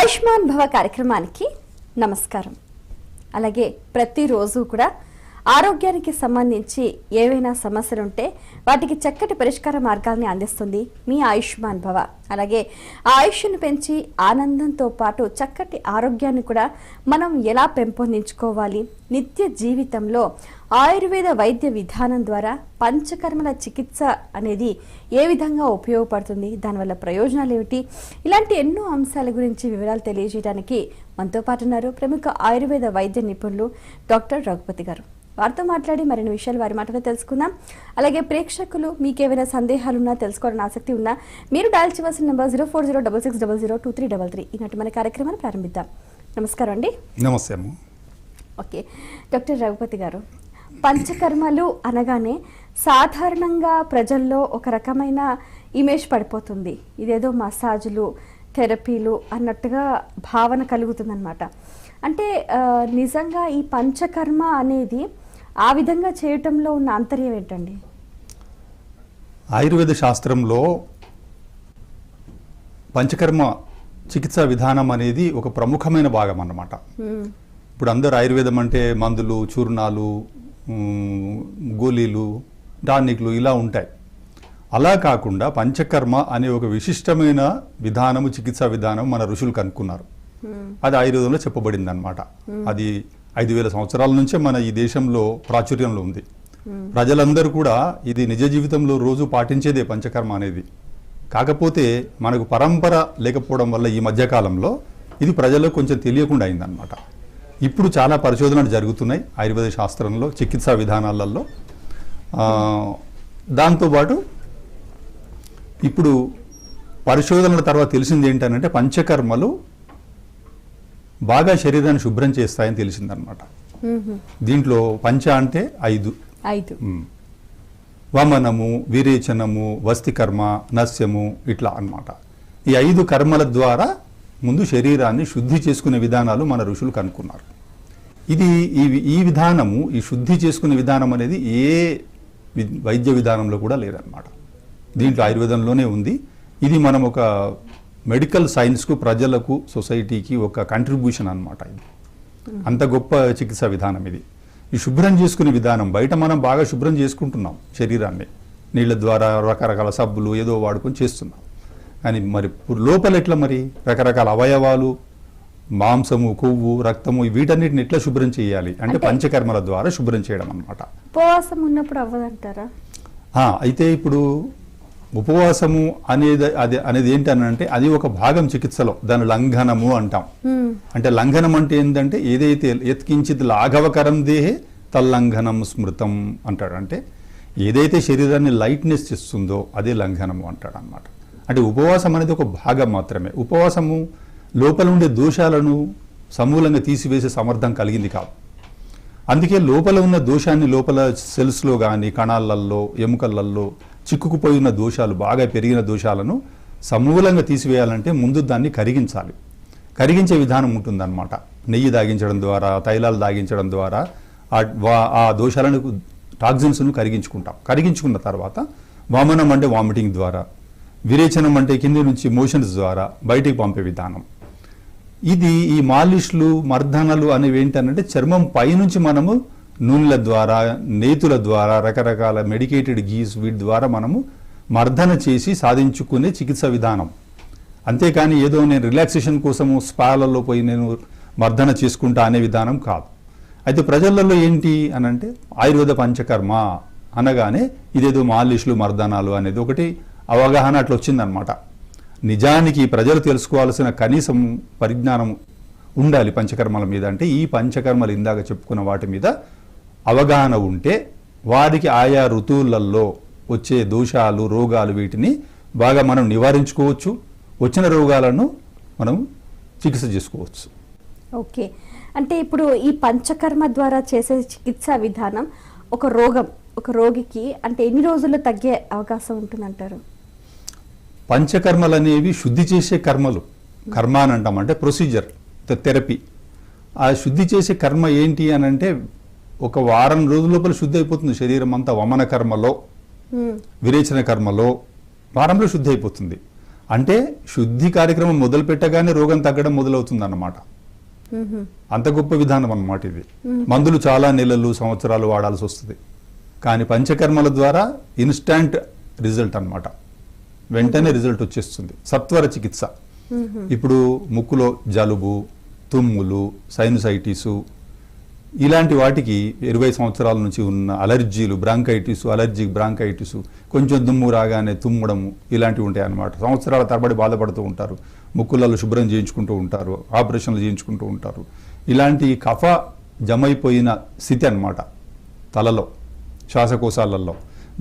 ఆయుష్మాన్ భవ కార్యక్రమానికి నమస్కారం. అలాగే ప్రతిరోజు కూడా ఆరోగ్యానికి సంబంధించి ఏవైనా సమస్యలు ఉంటే వాటికి చక్కటి పరిష్కార మార్గాల్ని అందిస్తుంది మీ ఆయుష్మాన్ భవ. అలాగే ఆ ఆయుష్ను పెంచి ఆనందంతో పాటు చక్కటి ఆరోగ్యాన్ని కూడా మనం ఎలా పెంపొందించుకోవాలి, నిత్య జీవితంలో ఆయుర్వేద వైద్య విధానం ద్వారా పంచకర్మల చికిత్స అనేది ఏ విధంగా ఉపయోగపడుతుంది, దానివల్ల ప్రయోజనాలు ఏమిటి, ఇలాంటి ఎన్నో అంశాల గురించి వివరాలు తెలియజేయడానికి మనతో పాటు ఉన్నారు ప్రముఖ ఆయుర్వేద వైద్య నిపుణులు డాక్టర్ రఘుపతి గారు. వారితో మాట్లాడి మరిన్ని విషయాలు వారి మాటలో తెలుసుకుందాం. అలాగే ప్రేక్షకులు మీకేమైనా సందేహాలున్నా, తెలుసుకోవాలని ఆసక్తి ఉన్నా మీరు డయల్ చేయవలసిన నెంబర్ 040660023333. ఈనాటి మన కార్యక్రమాన్ని ప్రారంభిద్దాం. నమస్కారం అండి. నమస్తే అమ్మ. ఓకే డాక్టర్ రఘుపతి గారు, పంచకర్మలు అనగానే సాధారణంగా ప్రజల్లో ఒక రకమైన ఇమేజ్ పడిపోతుంది. ఇదేదో మసాజులు, థెరపీలు అన్నట్టుగా భావన కలుగుతుందన్నమాట. అంటే నిజంగా ఈ పంచకర్మ అనేది ఆ విధంగా చేయటంలో ఉన్న ఆంతర్యం ఏంటండి? ఆయుర్వేద శాస్త్రంలో పంచకర్మ చికిత్సా విధానం అనేది ఒక ప్రముఖమైన భాగం అన్నమాట. ఇప్పుడు అందరు ఆయుర్వేదం అంటే మందులు, చూర్ణాలు, గోళీలు, టానిక్లు ఇలా ఉంటాయి. అలా కాకుండా పంచకర్మ అనే ఒక విశిష్టమైన విధానము, చికిత్సా విధానం మన ఋషులు కనుక్కున్నారు. అది ఆయుర్వేదంలో చెప్పబడింది అనమాట. అది 5000 సంవత్సరాల నుంచే మన ఈ దేశంలో ప్రాచుర్యంలో ఉంది. ప్రజలందరూ కూడా ఇది నిజ జీవితంలో రోజు పాటించేదే పంచకర్మ అనేది. కాకపోతే మనకు పరంపర లేకపోవడం వల్ల ఈ మధ్యకాలంలో ఇది ప్రజలకు కొంచెం తెలియకుండా అయిందనమాట. ఇప్పుడు చాలా పరిశోధనలు జరుగుతున్నాయి ఆయుర్వేద శాస్త్రంలో, చికిత్సా విధానాలలో. దాంతోపాటు ఇప్పుడు పరిశోధనల తర్వాత తెలిసింది ఏంటంటే పంచకర్మలు బాగా శరీరాన్ని శుభ్రం చేస్తాయని తెలిసిందనమాట. దీంట్లో పంచ అంటే 5: వమనము, విరేచనము, వస్తికర్మ, నస్యము, ఇట్లా అన్నమాట. ఈ 5 కర్మల ద్వారా ముందు శరీరాన్ని శుద్ధి చేసుకునే విధానాలు మన ఋషులు కనుక్కున్నారు. ఈ విధానము, ఈ శుద్ధి చేసుకునే విధానం అనేది ఏ వైద్య విధానంలో కూడా లేదన్నమాట. దీంట్లో ఆయుర్వేదంలోనే ఉంది. ఇది మనం ఒక మెడికల్ సైన్స్కు, ప్రజలకు, సొసైటీకి ఒక కంట్రిబ్యూషన్ అన్నమాట. ఇది అంత గొప్ప చికిత్సా విధానం ఇది. ఈ శుభ్రం చేసుకునే విధానం, బయట మనం బాగా శుభ్రం చేసుకుంటున్నాం శరీరాన్ని, నీళ్ళ ద్వారా రకరకాల సబ్బులు ఏదో వాడుకొని చేస్తున్నాం. కానీ మరి లోపల ఎట్లా, మరి రకరకాల అవయవాలు, మాంసము, కొవ్వు, రక్తము, వీటన్నిటిని ఎట్లా శుభ్రం చేయాలి అంటే పంచకర్మల ద్వారా శుభ్రం చేయడం అన్నమాట. ఉపవాసం ఉన్నప్పుడు అవ్వదంటారా? అయితే ఇప్పుడు ఉపవాసము అనేది ఏంటనంటే అది ఒక భాగం చికిత్సలో. దాని లంఘనము అంటాం. అంటే లంఘనం అంటే ఏంటంటే ఏదైతే యత్కించిత్ లాఘవకరం దేహే తల్లంఘనం స్మృతం అంటాడు. అంటే ఏదైతే శరీరాన్ని లైట్నెస్ చేస్తుందో అదే లంఘనము అంటాడు అనమాట. అంటే ఉపవాసం అనేది ఒక భాగం మాత్రమే. ఉపవాసము లోపల ఉండే దోషాలను సమూలంగా తీసివేసే సమర్థం కలిగింది కాదు. అందుకే లోపల ఉన్న దోషాన్ని, లోపల సెల్స్లో కానీ కణాలల్లో, ఎముకలల్లో చిక్కుకుపోయి ఉన్న దోషాలు, బాగా పెరిగిన దోషాలను సమూలంగా తీసివేయాలంటే ముందు దాన్ని కరిగించాలి. కరిగించే విధానం ఉంటుందన్నమాట. నెయ్యి దాగించడం ద్వారా, తైలాలు దాగించడం ద్వారా ఆ దోషాలను, టాక్సిన్స్ను కరిగించుకుంటాం. కరిగించుకున్న తర్వాత వామనం అంటే వామిటింగ్ ద్వారా, విరేచనం అంటే కింది నుంచి మోషన్స్ ద్వారా బయటికి పంపే విధానం. ఈ మాలిష్లు, మర్దనలు అనేవి ఏంటంటే చర్మం పైనుంచి మనము నూనెల ద్వారా, నేతుల ద్వారా, రకరకాల మెడికేటెడ్ గీస్, వీటి ద్వారా మనము మర్దన చేసి సాధించుకునే చికిత్సా విధానం. అంతేకాని ఏదో నేను రిలాక్సేషన్ కోసము స్పాలలో పోయి నేను మర్దన చేసుకుంటా అనే విధానం కాదు. అయితే ప్రజలలో ఏంటి అనంటే ఆయుర్వేద పంచకర్మ అనగానే ఇదేదో మాలిష్లు, మర్దనాలు అనేది ఒకటి అవగాహన అట్లా వచ్చిందనమాట. నిజానికి ప్రజలు తెలుసుకోవాల్సిన కనీసం పరిజ్ఞానం ఉండాలి పంచకర్మల మీద. అంటే ఈ పంచకర్మలు ఇందాక చెప్పుకున్న వాటి మీద అవగాహన ఉంటే వారికి ఆయా ఋతువులలో వచ్చే దోషాలు, రోగాలు, వీటిని బాగా మనం నివారించుకోవచ్చు. వచ్చిన రోగాలను మనం చికిత్స చేసుకోవచ్చు. ఓకే, అంటే ఇప్పుడు ఈ పంచకర్మ ద్వారా చేసే చికిత్సా విధానం ఒక రోగికి అంటే ఎన్ని రోజుల్లో తగ్గే అవకాశం ఉంటుందంటారు? పంచకర్మలు అనేవి శుద్ధి చేసే కర్మలు. కర్మ అని అంటాం, అంటే ప్రొసీజర్, థెరపీ. ఆ శుద్ధి చేసే కర్మ ఏంటి అని అంటే ఒక వారం రోజుల లోపల శుద్ధి అయిపోతుంది శరీరం అంతా. వమన కర్మలో, విరేచన కర్మలో వారంలో శుద్ధి అయిపోతుంది. అంటే శుద్ధి కార్యక్రమం మొదలు పెట్టగానే రోగం తగ్గడం మొదలవుతుంది అన్నమాట. అంత గొప్ప విధానం అన్నమాట ఇది. మందులు చాలా నెలలు సంవత్సరాలు వాడాల్సి వస్తుంది, కానీ పంచకర్మల ద్వారా ఇన్స్టాంట్ రిజల్ట్ అన్నమాట. వెంటనే రిజల్ట్ వచ్చేస్తుంది, సత్వర చికిత్స. ఇప్పుడు ముక్కులో జలుబు, తుమ్ములు, సైనసైటిసు ఇలాంటి వాటికి 20 సంవత్సరాల నుంచి ఉన్న అలర్జీలు, అలర్జిక్ బ్రాంకైటిసు, కొంచెం దుమ్ము రాగానే తుమ్మడము ఇలాంటివి ఉంటాయి అన్నమాట. సంవత్సరాల తరబడి బాధపడుతూ ఉంటారు, ముక్కులలో శుభ్రం చేయించుకుంటూ ఉంటారు, ఆపరేషన్లు చేయించుకుంటూ ఉంటారు. ఇలాంటి కఫ జమైపోయిన స్థితి అన్నమాట తలలో, శ్వాసకోశాలలో.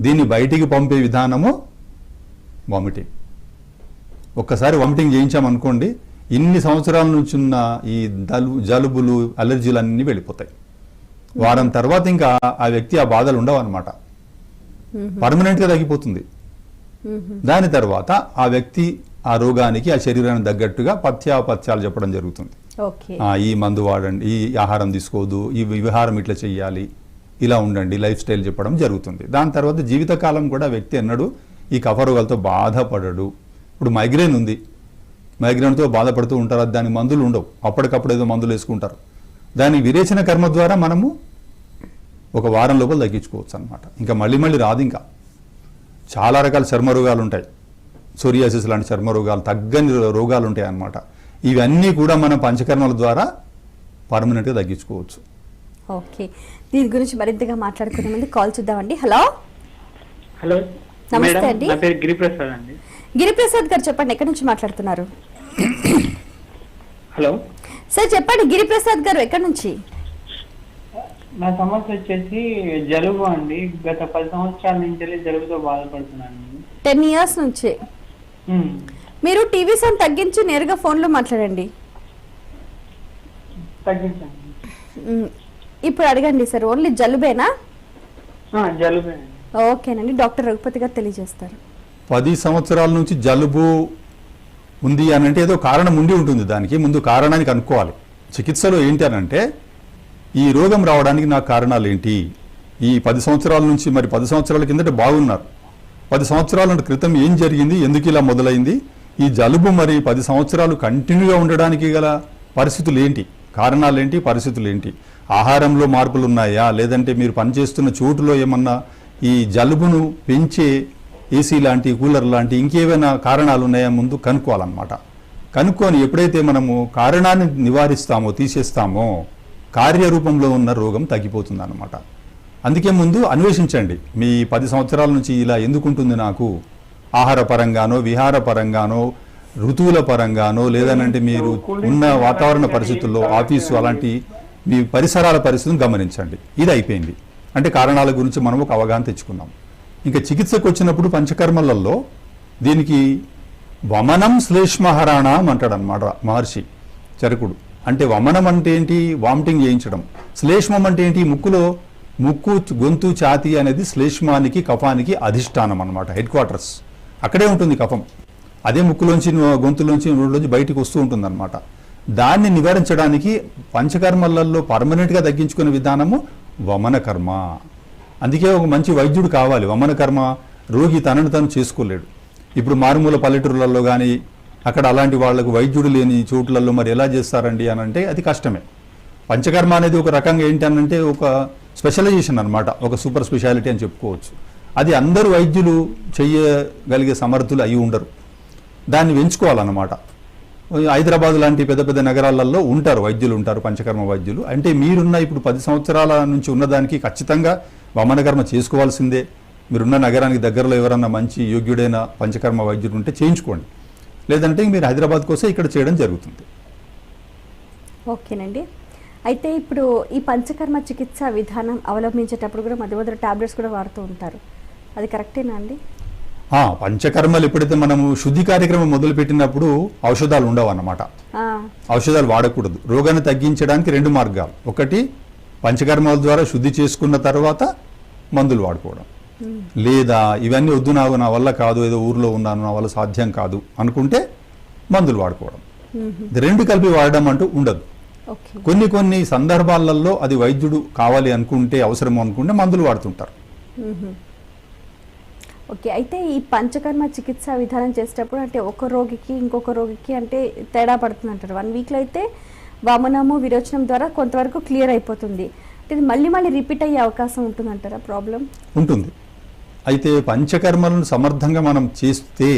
దీన్ని బయటికి పంపే విధానము వామిటింగ్. ఒక్కసారి వామిటింగ్ చేయించామనుకోండి, ఇన్ని సంవత్సరాల నుంచి ఉన్న ఈ జలుబులు, అలర్జీలు అన్నీ వెళ్ళిపోతాయి. వారం తర్వాత ఇంకా ఆ వ్యక్తి ఆ బాధలు ఉండవు అనమాట, పర్మనెంట్గా తగ్గిపోతుంది. దాని తర్వాత ఆ వ్యక్తి ఆ రోగానికి, ఆ శరీరానికి తగ్గట్టుగా పథ్యాపథ్యాలు చెప్పడం జరుగుతుంది. ఈ మందు వాడండి, ఈ ఆహారం తీసుకోవద్దు, ఈ విహారం ఇట్లా చెయ్యాలి, ఇలా ఉండండి, లైఫ్ స్టైల్ చెప్పడం జరుగుతుంది. దాని తర్వాత జీవితకాలం కూడా వ్యక్తి ఎన్నడూ ఈ కఫ రోగాలతో బాధపడడు. ఇప్పుడు మైగ్రేన్ ఉంది, మైగ్రేన్తో బాధపడుతూ ఉంటారు, దానికి మందులు ఉండవు, అప్పటికప్పుడు ఏదో మందులు వేసుకుంటారు. దాని విరేచన కర్మ ద్వారా మనము ఒక వారం లోపల తగ్గించుకోవచ్చు అనమాట. ఇంకా మళ్ళీ రాదు. ఇంకా చాలా రకాల చర్మ రోగాలు ఉంటాయి, సోరియాసిస్ లాంటి చర్మ రోగాలు, తగ్గని రోగాలు ఉంటాయి అన్నమాట. ఇవన్నీ కూడా మనం పంచకర్మల ద్వారా పర్మనెంట్గా తగ్గించుకోవచ్చు. ఓకే, దీని గురించి మరింతగా మాట్లాడుకునే ముందు కాల్ చూద్దామండి. హలో హలో, నమస్తే అండి. నా పేరు గిరిప్రసాద్ అండి. గిరిప్రసాద్ గారు చెప్పండి, ఎక్కడి నుంచి మాట్లాడుతున్నారు? హలో సార్ చెప్పండి, గిరిప్రసాద్ గారు ఎక్కడి నుంచి? నా సమస్య వచ్చేసి జలుబు అండి. గత 10 సంవత్సరాల నుంచి జలుబుతో బాధపడుతున్నాను. 10 years నుంచి. మీరు టీవీ సౌండ్ తగ్గించి నేరుగా ఫోన్లో మాట్లాడండి. తగ్గించండి. ఇప్పుడు అడగండి సార్, ఓన్లీ జలుబేనా? జలుబే. ఓకేనండి, డాక్టర్ రఘుపతి గారు తెలియజేస్తారు. 10 సంవత్సరాల నుంచి జలుబు ఉంది అని అంటే ఏదో కారణం ఉండి ఉంటుంది. దానికి ముందు కారణానికి అనుకోవాలి. చికిత్సలో ఏంటి అని అంటే, ఈ రోగం రావడానికి నాకు కారణాలు ఏంటి? ఈ 10 సంవత్సరాల నుంచి, మరి 10 సంవత్సరాల కిందట బాగున్నారు, 10 సంవత్సరాల క్రితం ఏం జరిగింది, ఎందుకు ఇలా మొదలైంది? ఈ జలుబు మరి 10 సంవత్సరాలు కంటిన్యూగా ఉండడానికి గల పరిస్థితులు ఏంటి, కారణాలు ఏంటి, పరిస్థితులు ఏంటి? ఆహారంలో మార్పులు ఉన్నాయా, లేదంటే మీరు పనిచేస్తున్న చోటులో ఏమన్నా ఈ జలుబును పెంచే ఏసీ లాంటి, కూలర్ లాంటి ఇంకేమైనా కారణాలు ఉన్నాయా ముందు కనుక్కోవాలన్నమాట. కనుక్కొని ఎప్పుడైతే మనము కారణాన్ని నివారిస్తామో, తీసేస్తామో, కార్యరూపంలో ఉన్న రోగం తగ్గిపోతుంది అన్నమాట. అందుకే ముందు అన్వేషించండి, మీ 10 సంవత్సరాల నుంచి ఇలా ఎందుకుంటుంది నాకు? ఆహార పరంగానో, విహార పరంగానో, ఋతువుల పరంగానో, లేదనంటే మీరు ఉన్న వాతావరణ పరిస్థితుల్లో, ఆఫీసు అలాంటి మీ పరిసరాల పరిస్థితులను గమనించండి. ఇది అయిపోయింది అంటే కారణాల గురించి మనం ఒక అవగాహన తెచ్చుకున్నాం. ఇంకా చికిత్సకు వచ్చినప్పుడు పంచకర్మలలో దీనికి వమనం శ్లేష్మహరాణం అంటాడు అనమాట మహర్షి చరకుడు. అంటే వమనం అంటే ఏంటి? వామిటింగ్ చేయించడం. శ్లేష్మం అంటే ఏంటి? ముక్కు, గొంతు, ఛాతీ అనేది శ్లేష్మానికి, కఫానికి అధిష్టానం అన్నమాట, హెడ్ క్వార్టర్స్. అక్కడే ఉంటుంది కఫం. అదే ముక్కులోంచి, గొంతులోంచి, నోట్లోంచి బయటికి వస్తూ ఉంటుంది అనమాట. దాన్ని నివారించడానికి పంచకర్మలలో పర్మనెంట్గా తగ్గించుకునే విధానము వమన కర్మ. అందుకే ఒక మంచి వైద్యుడు కావాలి. వమన కర్మ రోగి తనను తను చేసుకోలేడు. ఇప్పుడు మారుమూల పల్లెటూరులలో కానీ అక్కడ అలాంటి వాళ్లకు వైద్యుడు లేని చోట్లలో మరి ఎలా చేస్తారండి అని అంటే అది కష్టమే. పంచకర్మ అనేది ఒక రకంగా ఏంటనంటే ఒక స్పెషలైజేషన్ అనమాట, ఒక సూపర్ స్పెషాలిటీ అని చెప్పుకోవచ్చు. అది అందరూ వైద్యులు చేయగలిగే సమర్థులు అయి ఉండరు. దాన్ని ఎంచుకోవాలన్నమాట. హైదరాబాద్ లాంటి పెద్ద పెద్ద నగరాలలో ఉంటారు, వైద్యులు ఉంటారు, పంచకర్మ వైద్యులు. అంటే మీరున్న ఇప్పుడు 10 సంవత్సరాల నుంచి ఉన్నదానికి ఖచ్చితంగా వమనకర్మ చేసుకోవాల్సిందే. మీరున్న నగరానికి దగ్గరలో ఎవరన్నా మంచి యోగ్యుడైన పంచకర్మ వైద్యుడు ఉంటే చేయించుకోండి, లేదంటే మీరు హైదరాబాద్కి వస్తే ఇక్కడ చేయడం జరుగుతుంది. ఓకేనండి. అయితే ఇప్పుడు ఈ పంచకర్మ చికిత్స విధానం అవలంబించేటప్పుడు కూడా మధ్య టాబ్లెట్స్ కూడా వాడుతూ ఉంటారు, అది కరెక్టేనా అండి? పంచకర్మలు ఎప్పుడైతే మనము శుద్ధి కార్యక్రమం మొదలు పెట్టినప్పుడు ఔషధాలు ఉండవు అన్నమాట. ఔషధాలు వాడకూడదు. రోగాన్ని తగ్గించడానికి 2 మార్గాలు. ఒకటి పంచకర్మల ద్వారా శుద్ధి చేసుకున్న తర్వాత మందులు వాడుకోవడం, లేదా ఇవన్నీ వద్దు, నాకు నా వల్ల కాదు, ఏదో ఊర్లో ఉన్నాను, నా వల్ల సాధ్యం కాదు అనుకుంటే మందులు వాడుకోవడం. 2 కలిపి వాడడం అంటూ ఉండదు. కొన్ని సందర్భాలలో అది వైద్యుడు కావాలి అనుకుంటే, అవసరం అనుకుంటే మందులు వాడుతుంటారు. ఓకే, అయితే ఈ పంచకర్మ చికిత్స విధానం చేసేటప్పుడు అంటే ఒక రోగికి ఇంకొక రోగికి అంటే తేడా పడుతుంది అంటారు. 1 వీక్లో అయితే వమనము విరోచనం ద్వారా కొంతవరకు క్లియర్ అయిపోతుంది. అంటే ఇది మళ్ళీ మళ్ళీ రిపీట్ అయ్యే అవకాశం ఉంటుందంటారా? ప్రాబ్లం ఉంటుంది. అయితే పంచకర్మలను సమర్థంగా మనం చేస్తే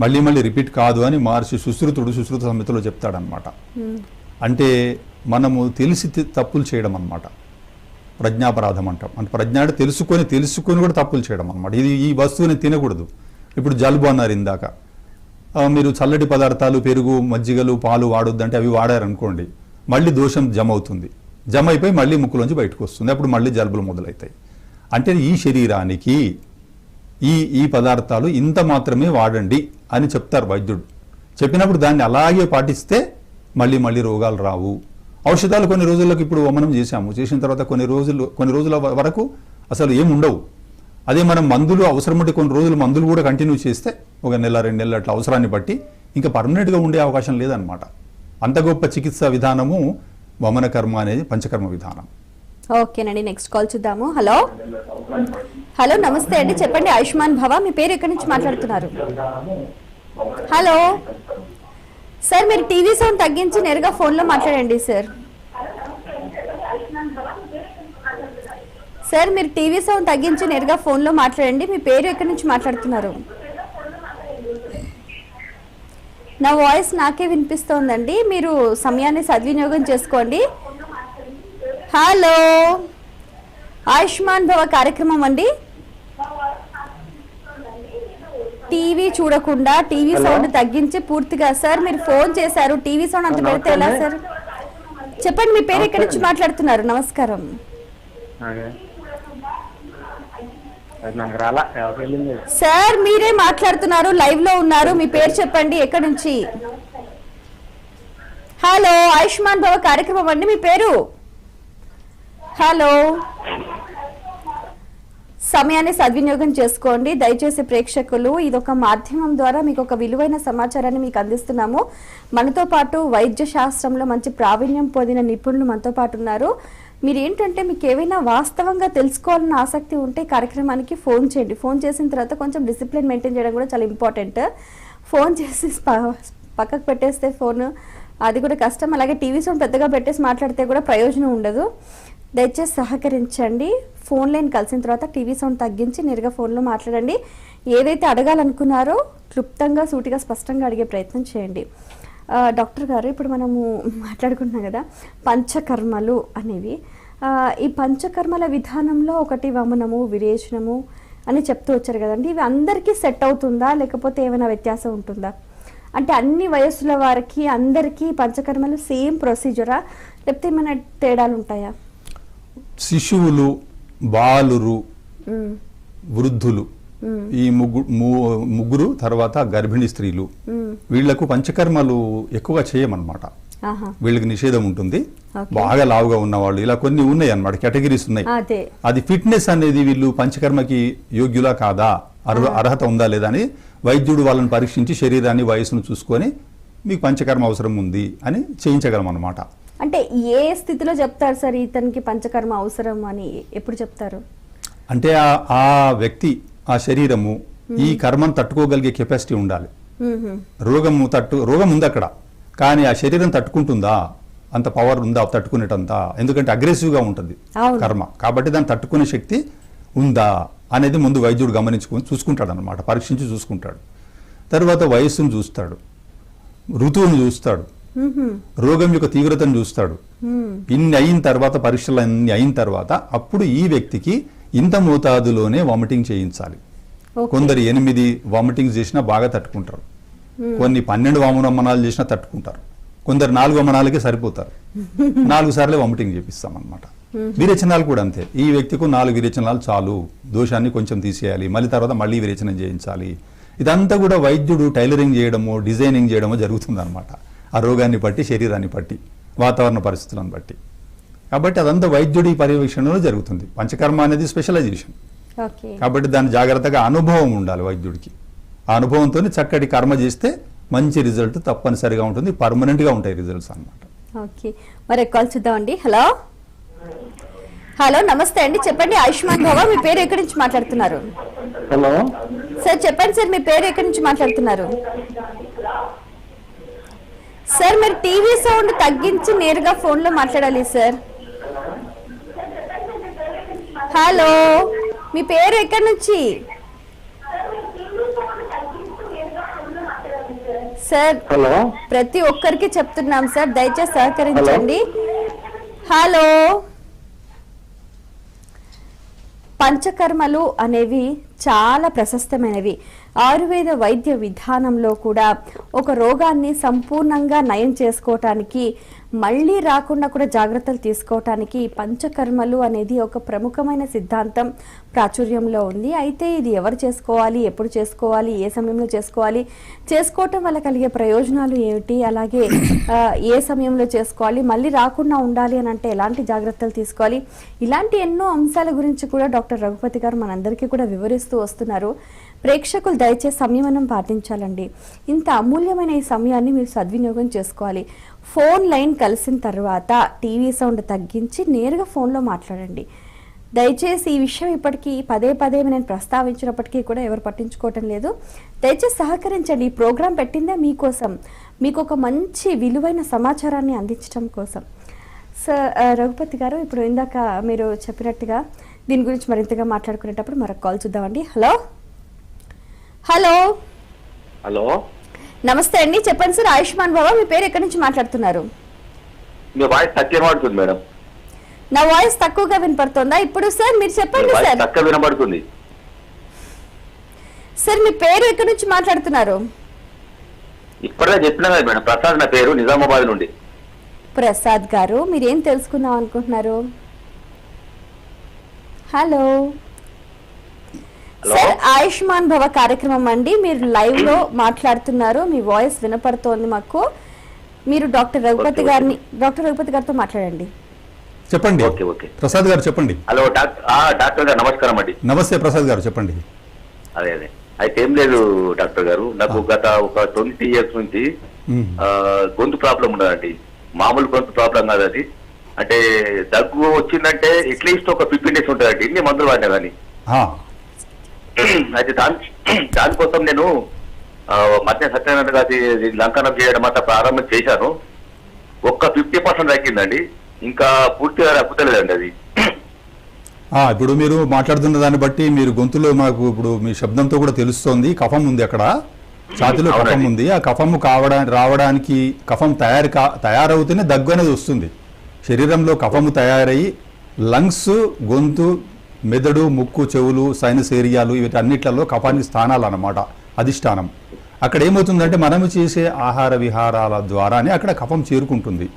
మళ్ళీ మళ్ళీ రిపీట్ కాదు అని మహర్షి సుశ్రుతుడు సుశ్రుత సంహితలో చెప్తాడనమాట. అంటే మనము తెలిసి తప్పులు చేయడం అన్నమాట, ప్రజ్ఞాపరాధం అంటాం. అంటే ప్రజ్ఞ అంటే తెలుసుకొని కూడా తప్పులు చేయడం అనమాట. ఇది ఈ వస్తువుని తినకూడదు. ఇప్పుడు జలుబు అన్నారు ఇందాక, మీరు చల్లటి పదార్థాలు పెరుగు మజ్జిగలు పాలు వాడొద్దంటే అవి వాడారనుకోండి, మళ్ళీ దోషం జమ అవుతుంది. జమ అయిపోయి మళ్ళీ ముక్కులోంచి బయటకు వస్తుంది. అప్పుడు మళ్ళీ జలుబులు మొదలవుతాయి. అంటే ఈ శరీరానికి ఈ పదార్థాలు ఇంత మాత్రమే వాడండి అని చెప్తారు వైద్యుడు. చెప్పినప్పుడు దాన్ని అలాగే పాటిస్తే మళ్ళీ మళ్ళీ రోగాలు రావు. ఔషధాలు కొన్ని రోజులకు ఇప్పుడు వమనం చేసిన తర్వాత కొన్ని రోజుల వరకు అసలు ఏం ఉండవు. అదే మనం మందులు అవసరం ఉంటే కొన్ని రోజులు మందులు కూడా కంటిన్యూ చేస్తే 1 నెల 2 నెలలు అట్లా అవసరాన్ని బట్టి ఇంకా పర్మనెంట్గా ఉండే అవకాశం లేదనమాట. అంత గొప్ప చికిత్సా విధానము వమన కర్మ అనేది పంచకర్మ విధానం. ఓకేనండి, నెక్స్ట్ కాల్ చూద్దాము. హలో హలో నమస్తే అండి, చెప్పండి. ఆయుష్మాన్ భవ, మీ పేరు ఎక్కడి నుంచి మాట్లాడుతున్నారు? హలో సార్, మీరు టీవీ సౌండ్ తగ్గించి నేరుగా ఫోన్లో మాట్లాడండి సార్. సార్, మీరు టీవీ సౌండ్ తగ్గించి నేరుగా ఫోన్లో మాట్లాడండి. మీ పేరు ఎక్కడి నుంచి మాట్లాడుతున్నారు? నా వాయిస్ నాకే వినిపిస్తోందండి, మీరు సమయాన్ని సద్వినియోగం చేసుకోండి. హలో, ఆయుష్మాన్ భవ కార్యక్రమం అండి. టీవీ చూడకుండా టీవీ సౌండ్ తగ్గించి పూర్తిగా. సార్, మీరు ఫోన్ చేశారు, టీవీ సౌండ్ అంత పెడితే ఎలా సార్? చెప్పండి, మీ పేరు ఎక్కడి నుంచి మాట్లాడుతున్నారు? నమస్కారం. సార్, మీరే మాట్లాడుతున్నారు, లైవ్ లో ఉన్నారు, మీ పేరు చెప్పండి, ఎక్కడి నుంచి? హలో, ఆయుష్మాన్ భవ కార్యక్రమం అండి, మీ పేరు? హలో, సమయాన్ని సద్వినియోగం చేసుకోండి దయచేసి ప్రేక్షకులు. ఇదొక మాధ్యమం ద్వారా మీకు ఒక విలువైన సమాచారాన్ని మీకు అందిస్తున్నాము. మనతో పాటు వైద్య శాస్త్రంలో మంచి ప్రావీణ్యం పొందిన నిపుణులు మనతో పాటు ఉన్నారు. మీరు ఏంటంటే మీకు ఏవైనా వాస్తవంగా తెలుసుకోవాలన్న ఆసక్తి ఉంటే కార్యక్రమానికి ఫోన్ చేయండి. ఫోన్ చేసిన తర్వాత కొంచెం డిసిప్లిన్ మెయింటైన్ చేయడం కూడా చాలా ఇంపార్టెంట్. ఫోన్ చేసి పక్కకు పెట్టేస్తే ఫోన్ అది కూడా కష్టం. అలాగే టీవీ సౌండ్ పెద్దగా పెట్టేసి మాట్లాడితే కూడా ప్రయోజనం ఉండదు. దయచేసి సహకరించండి. ఫోన్ లైన్ కలిసిన తర్వాత టీవీ సౌండ్ తగ్గించి నేరుగా ఫోన్లో మాట్లాడండి. ఏదైతే అడగాలనుకున్నారో క్లుప్తంగా సూటిగా స్పష్టంగా అడిగే ప్రయత్నం చేయండి. డాక్టర్ గారు, ఇప్పుడు మనము మాట్లాడుకుంటున్నాం కదా పంచకర్మలు అనేవి. ఈ పంచకర్మల విధానంలో ఒకటి వమనము విరేచనము అని చెప్తూ వచ్చారు కదండి. ఇవి అందరికీ సెట్ అవుతుందా లేకపోతే ఏమైనా వ్యత్యాసం ఉంటుందా? అంటే అన్ని వయస్సుల వారికి అందరికీ పంచకర్మలు సేమ్ ప్రొసీజరా లేకపోతే ఏమైనా తేడాలు ఉంటాయా? శిశువులు, బాలురు, వృద్ధులు, ఈ ముగ్గురు, తర్వాత గర్భిణీ స్త్రీలు, వీళ్లకు పంచకర్మలు ఎక్కువగా చేయమన్నమాట. వీళ్ళకి నిషేధం ఉంటుంది. బాగా లావుగా ఉన్నవాళ్ళు, ఇలా కొన్ని ఉన్నాయి అన్నమాట, కేటగిరీస్ ఉన్నాయి. అది ఫిట్నెస్ అనేది వీళ్ళు పంచకర్మకి యోగ్యులా కాదా, అర్హత ఉందా లేదా అని వైద్యుడు వాళ్ళని పరీక్షించి శరీరాన్ని వయసును చూసుకొని మీకు పంచకర్మ అవసరం ఉంది అని చేయించగలం అన్నమాట. అంటే ఏ స్థితిలో చెప్తారు సార్ ఇతనికి పంచకర్మ అవసరం అని ఎప్పుడు చెప్తారు? అంటే ఆ వ్యక్తి, ఆ శరీరము ఈ కర్మను తట్టుకోగలిగే కెపాసిటీ ఉండాలి. రోగం ఉంది అక్కడ, కానీ ఆ శరీరం తట్టుకుంటుందా, అంత పవర్ ఉందా తట్టుకునేటంతా? ఎందుకంటే అగ్రెసివ్గా ఉంటుంది కర్మ, కాబట్టి దాన్ని తట్టుకునే శక్తి ఉందా అనేది ముందు వైద్యుడు గమనించుకొని చూసుకుంటాడు అన్నమాట, పరీక్షించి చూసుకుంటాడు. తర్వాత వయస్సును చూస్తాడు, ఋతువును చూస్తాడు, రోగం యొక్క తీవ్రతను చూస్తాడు. ఇన్ని అయిన తర్వాత, పరీక్షలు అన్ని అయిన తర్వాత అప్పుడు ఈ వ్యక్తికి ఇంత మోతాదులోనే వామిటింగ్ చేయించాలి. కొందరు 8 వామిటింగ్స్ చేసినా బాగా తట్టుకుంటారు, కొన్ని 12 వామనాలు చేసినా తట్టుకుంటారు, కొందరు 4 వమనాలకే సరిపోతారు. 4 సార్లే వామిటింగ్ చేపిస్తాం అన్నమాట. విరేచనాలు కూడా అంతే. ఈ వ్యక్తికి 4 విరేచనాలు చాలు, దోషాన్ని కొంచెం తీసేయాలి, మళ్ళీ విరేచనం చేయించాలి. ఇదంతా కూడా వైద్యుడు టైలరింగ్ చేయడమో డిజైనింగ్ చేయడమో జరుగుతుంది అనమాట, ఆ రోగాన్ని బట్టి, శరీరాన్ని బట్టి, వాతావరణ పరిస్థితులను బట్టి. కాబట్టి అదంతా వైద్యుడి పర్యవేక్షణలో జరుగుతుంది. పంచకర్మ అనేది స్పెషలైజేషన్ కాబట్టి దాని జాగ్రత్తగా అనుభవం ఉండాలి వైద్యుడికి. ఆ అనుభవంతో చక్కటి కర్మ చేస్తే మంచి రిజల్ట్ తప్పనిసరిగా ఉంటుంది, పర్మనెంట్ గా ఉంటాయి రిజల్ట్స్ అన్నమాట. ఓకే, మరి కాల్ చూద్దామండి. హలో హలో నమస్తే అండి, చెప్పండి. ఆయుష్మాన్ భవ, మీ పేరు ఎక్కడి నుంచి మాట్లాడుతున్నారు? హలో సార్ చెప్పండి సార్, మీ పేరు ఎక్కడి నుంచి మాట్లాడుతున్నారు? సార్ మీరు టీవీ సౌండ్ తగ్గించి నేరుగా ఫోన్ లో మాట్లాడాలి సార్. హలో, మీ పేరు ఎక్కడి నుంచి? సార్ హలో ప్రతి ఒక్కరికి చెప్తున్నాం సార్, దయచేసి సహకరించండి. హలో, పంచకర్మలు అనేవి చాలా ప్రశస్తమైనవి. ఆయుర్వేద వైద్య విధానంలో కూడా ఒక రోగాన్ని సంపూర్ణంగా నయం చేసుకోవటానికి, మళ్ళీ రాకుండా కూడా జాగ్రత్తలు తీసుకోవటానికి పంచకర్మలు అనేది ఒక ప్రముఖమైన సిద్ధాంతం ప్రాచుర్యంలో ఉంది. అయితే ఇది ఎవరు చేసుకోవాలి, ఎప్పుడు చేసుకోవాలి, ఏ సమయంలో చేసుకోవాలి, చేసుకోవటం వల్ల కలిగే ప్రయోజనాలు ఏమిటి, అలాగే ఏ సమయంలో చేసుకోవాలి, మళ్ళీ రాకుండా ఉండాలి అని అంటే ఎలాంటి జాగ్రత్తలు తీసుకోవాలి, ఇలాంటి ఎన్నో అంశాల గురించి కూడా డాక్టర్ రఘుపతి గారు మనందరికీ కూడా వివరిస్తూ వస్తున్నారు. ప్రేక్షకులు దయచేసి సంయమనం పాటించాలండి. ఇంత అమూల్యమైన ఈ సమయాన్ని మీరు సద్వినియోగం చేసుకోవాలి. ఫోన్ లైన్ కలిసిన తర్వాత టీవీ సౌండ్ తగ్గించి నేరుగా ఫోన్లో మాట్లాడండి. దయచేసి ఈ విషయం ఇప్పటికీ పదే పదే నేను ప్రస్తావించినప్పటికీ కూడా ఎవరు పట్టించుకోవటం లేదు. దయచేసి సహకరించండి. ఈ ప్రోగ్రాం పెట్టిందే మీకోసం, మీకు ఒక మంచి విలువైన సమాచారాన్ని అందించడం కోసం. సార్ రఘుపతి గారు, ఇప్పుడు ఇందాక మీరు చెప్పినట్టుగా దీని గురించి మరింతగా మాట్లాడుకునేటప్పుడు మరొక కాల్ చూద్దామండి. హలో హలో హలో నమస్తే అండి, చెప్పండి సార్. ఆయుష్మాన్ భవ, మీ పేరు ఎక్కడి నుంచి మాట్లాడుతున్నారు? మీ వాయిస్ తక్కువ వినబడుతుంది మేడం. నా వాయిస్ తక్కువగా వినపడుతుందా ఇప్పుడు? సార్ మీరు చెప్పండి సార్. తక్కువ వినబడుతుంది సార్, మీ పేరు ఎక్కడి నుంచి మాట్లాడుతున్నారు? ఇప్పటికే చెప్పినా కదా మేడం, ప్రసాద్ నా పేరు, నిజామాబాద్ నుండి. ప్రసాద్ గారు, మీరేం తెలుసుకుందాం అనుకుంటున్నారు? హలో సార్, ఆయుష్మాన్ భవ కార్యక్రమం అండి, మీరు లైవ్ లో మాట్లాడుతున్నారు, మీ వాయిస్ వినపడుతోంది మాకు. మీరు డాక్టర్ రఘుపతి గారితో మాట్లాడండి. చెప్పండి. ఓకే ఓకే ప్రసాద్ గారు చెప్పండి. హలో డాక్టర్ గారు నమస్కారం అండి. నమస్తే ప్రసాద్ గారు చెప్పండి. అదే అయితే ఏం లేదు డాక్టర్ గారు, నాకు గత ఒక 20 years నుంచి గొంతు ప్రాబ్లం ఉన్నదండి. మామూలు గొంతు ప్రాబ్లం కాదు అది. అంటే దగ్గు వచ్చిందంటే అట్లీస్ట్ ఒక 15 days ఉంటుందండి, ఇన్ని మందులు వాడినా కానీ. అయితే దానికోసం నేను మధ్య సత్యనారాయణ గారి లంకనం చేయడం అంతా ప్రారంభం చేశాను. ఒక్క 50% తగ్గిందండి, ఇంకా పూర్తిగా తగ్గుతలేదండి అది. ఇప్పుడు మీరు మాట్లాడుతున్న దాన్ని బట్టి మీరు గొంతులో మాకు ఇప్పుడు మీ శబ్దంతో కూడా తెలుస్తోంది కఫం ఉంది, అక్కడ ఛాతిలో కఫం ఉంది. ఆ కఫము రావడానికి కఫం తయారవుతూనే దగ్గు అనేది వస్తుంది. శరీరంలో కఫము తయారయ్యి లంగ్స్, గొంతు, మెదడు, ముక్కు, చెవులు, సైనస్ ఏరియాలు, వీటన్నిట్లలో కఫానికి స్థానాలు అన్నమాట, అధిష్టానం. అక్కడ ఏమవుతుందంటే మనము చేసే ఆహార విహారాల ద్వారానే అక్కడ కఫం చేరుకుంటుంది.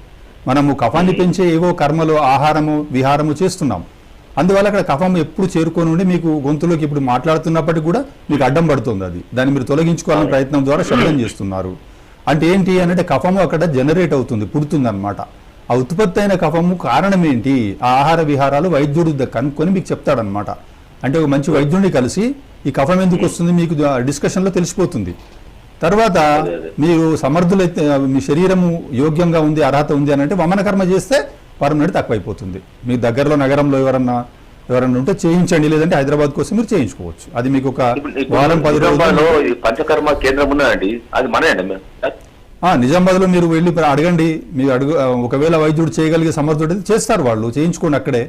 మనము కఫాన్ని పెంచే ఏవో కర్మలు, ఆహారము, విహారము చేస్తున్నాం. అందువల్ల అక్కడ కఫం ఎప్పుడు చేరుకొని ఉండి మీకు గొంతులోకి ఇప్పుడు మాట్లాడుతున్నప్పటికీ కూడా మీకు అడ్డం పడుతుంది. అది దాన్ని మీరు తొలగించుకోవాలనే ప్రయత్నం ద్వారా శబ్దం చేస్తున్నారు. అంటే ఏంటి అంటే కఫము అక్కడ జనరేట్ అవుతుంది, పుడుతుంది అనమాట. ఆ ఉత్పత్తి అయిన కఫము కారణం ఏంటి, ఆ ఆహార విహారాలు వైద్యుడు కనుక్కొని మీకు చెప్తాడనమాట. అంటే ఒక మంచి వైద్యుడిని కలిసి ఈ కఫం ఎందుకు వస్తుంది మీకు డిస్కషన్లో తెలిసిపోతుంది. తర్వాత మీరు సమర్థులైతే, మీ శరీరము యోగ్యంగా ఉంది, అర్హత ఉంది అని అంటే వమన కర్మ చేస్తే పర్మనెంట్ తక్కువైపోతుంది. మీ దగ్గరలో నగరంలో ఎవరన్నా ఉంటే చేయించండి, లేదంటే హైదరాబాద్ కోసం మీరు చేయించుకోవచ్చు. అది మీకు ఒక వారం 10 రోజుల్లో పంచకర్మ కేంద్రం ఉన్నదండి, అది మన నిజామాబాద్ లో మీరు వెళ్ళి అడగండి. మీరు ఒకవేళ వైద్యుడు చేయగలిగే సమర్థుడు చేస్తారు, వాళ్ళు చేయించుకోండి అక్కడే.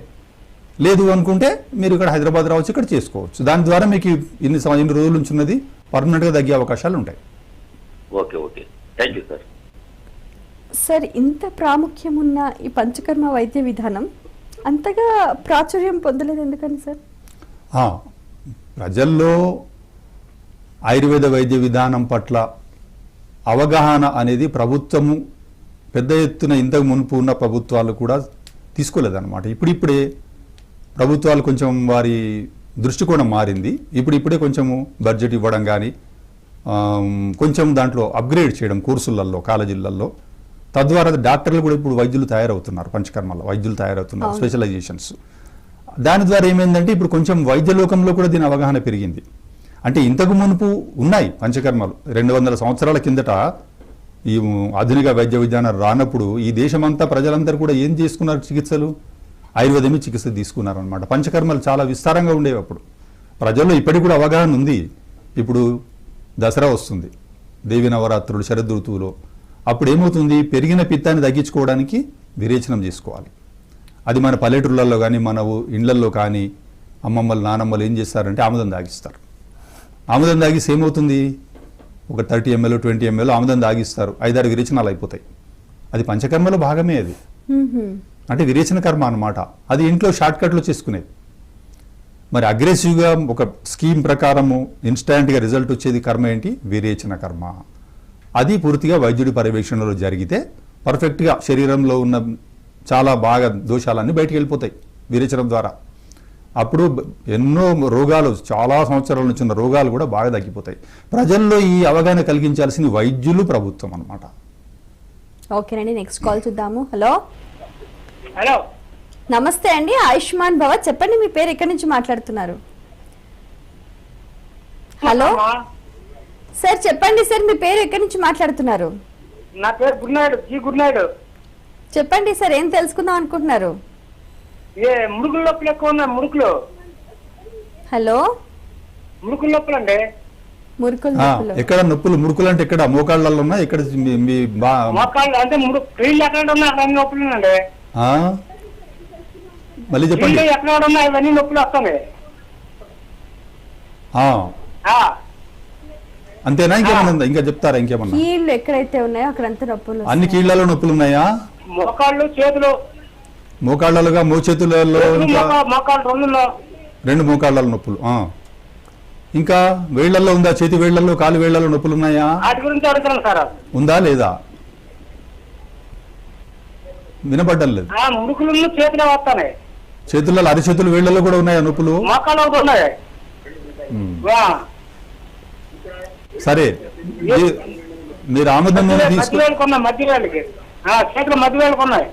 లేదు అనుకుంటే మీరు ఇక్కడ హైదరాబాద్ రావచ్చు, ఇక్కడ చేసుకోవచ్చు. దాని ద్వారా మీకు ఇన్ని రోజుల నుంచి ఉన్నది పర్మనెంట్ గా తగ్గే అవకాశాలు ఉంటాయి. Okay okay, thank you sir. Sir, ఇంత ప్రాముఖ్యం ఉన్న ఈ పంచకర్మ వైద్య విధానం అంతగా ప్రాచుర్యం పొందలేదు ఎందుకని సార్? ప్రజల్లో ఆయుర్వేద వైద్య విధానం పట్ల అవగాహన అనేది ప్రభుత్వము పెద్ద ఎత్తున ఇంతకు మునుపు ఉన్న ప్రభుత్వాలు కూడా తీసుకోలేదన్నమాట. ఇప్పుడిప్పుడే ప్రభుత్వాలు కొంచెం వారి దృష్టికోణం మారింది. ఇప్పుడిప్పుడే కొంచెము బడ్జెట్ ఇవ్వడం కానీ, కొంచెం దాంట్లో అప్గ్రేడ్ చేయడం కోర్సులలో, కాలేజీలలో, తద్వారా డాక్టర్లు కూడా ఇప్పుడు వైద్యులు తయారవుతున్నారు, పంచకర్మల్లో వైద్యులు తయారవుతున్నారు, స్పెషలైజేషన్స్. దాని ద్వారా ఏమైందంటే ఇప్పుడు కొంచెం వైద్య లోకంలో కూడా దీని అవగాహన పెరిగింది. అంటే ఇంతకు మునుపు ఉన్నాయి పంచకర్మలు. 200 సంవత్సరాల కిందట ఈ ఆధునిక వైద్య విధానం రానప్పుడు ఈ దేశమంతా ప్రజలందరూ కూడా ఏం చేసుకున్నారు, చికిత్సలు ఆయుర్వేదమే చికిత్స తీసుకున్నారనమాట. పంచకర్మలు చాలా విస్తారంగా ఉండేవి అప్పుడు. ప్రజల్లో ఇప్పటికి కూడా అవగాహన ఉంది. ఇప్పుడు దసరా వస్తుంది, దేవి నవరాత్రులు, శరదృతువులో. అప్పుడు ఏమవుతుంది, పెరిగిన పిత్తాన్ని తగ్గించుకోవడానికి విరేచనం చేసుకోవాలి. అది మన పల్లెటూళ్ళల్లో కానీ మన ఇళ్లల్లో కానీ అమ్మమ్మలు నానమ్మలు ఏం చేస్తారంటే ఆముదం తాగిస్తారు. ఆముదం తాగిస్తే ఏమవుతుంది, ఒక 30 ml 20 ml ఆముదం తాగిస్తారు, 5-6 విరేచనాలు అయిపోతాయి. అది పంచకర్మలో భాగమే. అది అంటే విరేచన కర్మ అనమాట. అది ఇంట్లో షార్ట్ కట్లో చేసుకునేది. మరి అగ్రెసివ్గా ఒక స్కీమ్ ప్రకారము ఇన్స్టాంట్గా రిజల్ట్ వచ్చేది కర్మ ఏంటి, విరేచన కర్మ. అది పూర్తిగా వైద్యుడి పర్యవేక్షణలో జరిగితే పర్ఫెక్ట్గా శరీరంలో ఉన్న చాలా బాగా దోషాలన్నీ బయటికి వెళ్ళిపోతాయి విరేచనం ద్వారా. అప్పుడు ఎన్నో రోగాలు, చాలా సంవత్సరాల నుంచి ఉన్న రోగాలు కూడా బాగా తగ్గిపోతాయి. ప్రజల్లో ఈ అవగాహన కలిగించాల్సింది వైద్యులు, ప్రభుత్వం అన్నమాట. ఓకేనండి, నెక్స్ట్ కాల్ చూద్దాము. హలో హలో, నమస్తే అండి, ఆయుష్మాన్ భవ. చెప్పండి, మీ పేరు ఎక్కడి నుంచి మాట్లాడుతున్నారు? హలో సార్, చెప్పండి సార్, మీ పేరు ఎక్కడి నుంచి మాట్లాడుతున్నారు? నా పేరు గురునాయుడు, జీ గురునాయుడు. చెప్పండి సార్, ఏం తెలుసుకుందాం అనుకుంటున్నారు? ముడుకుల నొప్పులు ఎక్కువ ఉన్నాయి. హలో, ముడుకుల నొప్పులు అండి. మురుకులు ఆ, నొప్పులు. ఎక్కడ నొప్పులు, ముడుకులు అంటే ఎక్కడ, మోకాళ్ళల్లో ఉన్నా, ఇక్కడ మోకాళ్ళు అంటే క్రీళ్ళు ఎక్కడ ఉన్నాయి అక్కడ అన్ని నొప్పులు ఉన్నాయండి. మళ్ళీ చెప్పండి. క్రీళ్ళు ఎక్కడ ఉన్నాయి ఇవన్నీ నొప్పులు వస్తాయి. అంతేనా, ఇంకేమన్నా ఉందా? ఇంకా చెప్తారా ఇంకేమన్నా? కీళ్ళు ఎక్కడైతే ఉన్నాయో అక్కడంతా నొప్పులు. అన్ని కీళ్ళలో నొప్పులు ఉన్నాయా? మోకాళ్ళు, చేతులు, మోకాళ్ళలుగా, మోచేతులలో, ఇంకా మోకాళ్ళు రెండులో, 2 మోకాళ్ళ నొప్పులు. ఇంకా వేళ్లలో ఉందా? చేతి వేళ్లలో, కాలు వేళ్లలో నొప్పులు ఉన్నాయా? వాటి గురించి అడుగుతున్నాను సార్. ఉందా లేదా? వినపడ్డం లేదు. ముడుకులు చేతులే వస్తాయి. చేతులలో, అరిచేతులు, వేళ్లలో కూడా ఉన్నాయా నొప్పులు? మోకాళ్ళు ఒకటి ఉన్నాయి. సరే, మీరు ఆముదం నూనె తీసుకు, మధ్య వేళ్ళకి చేతులు మధ్య వేళ్ళకి ఉన్నాయి.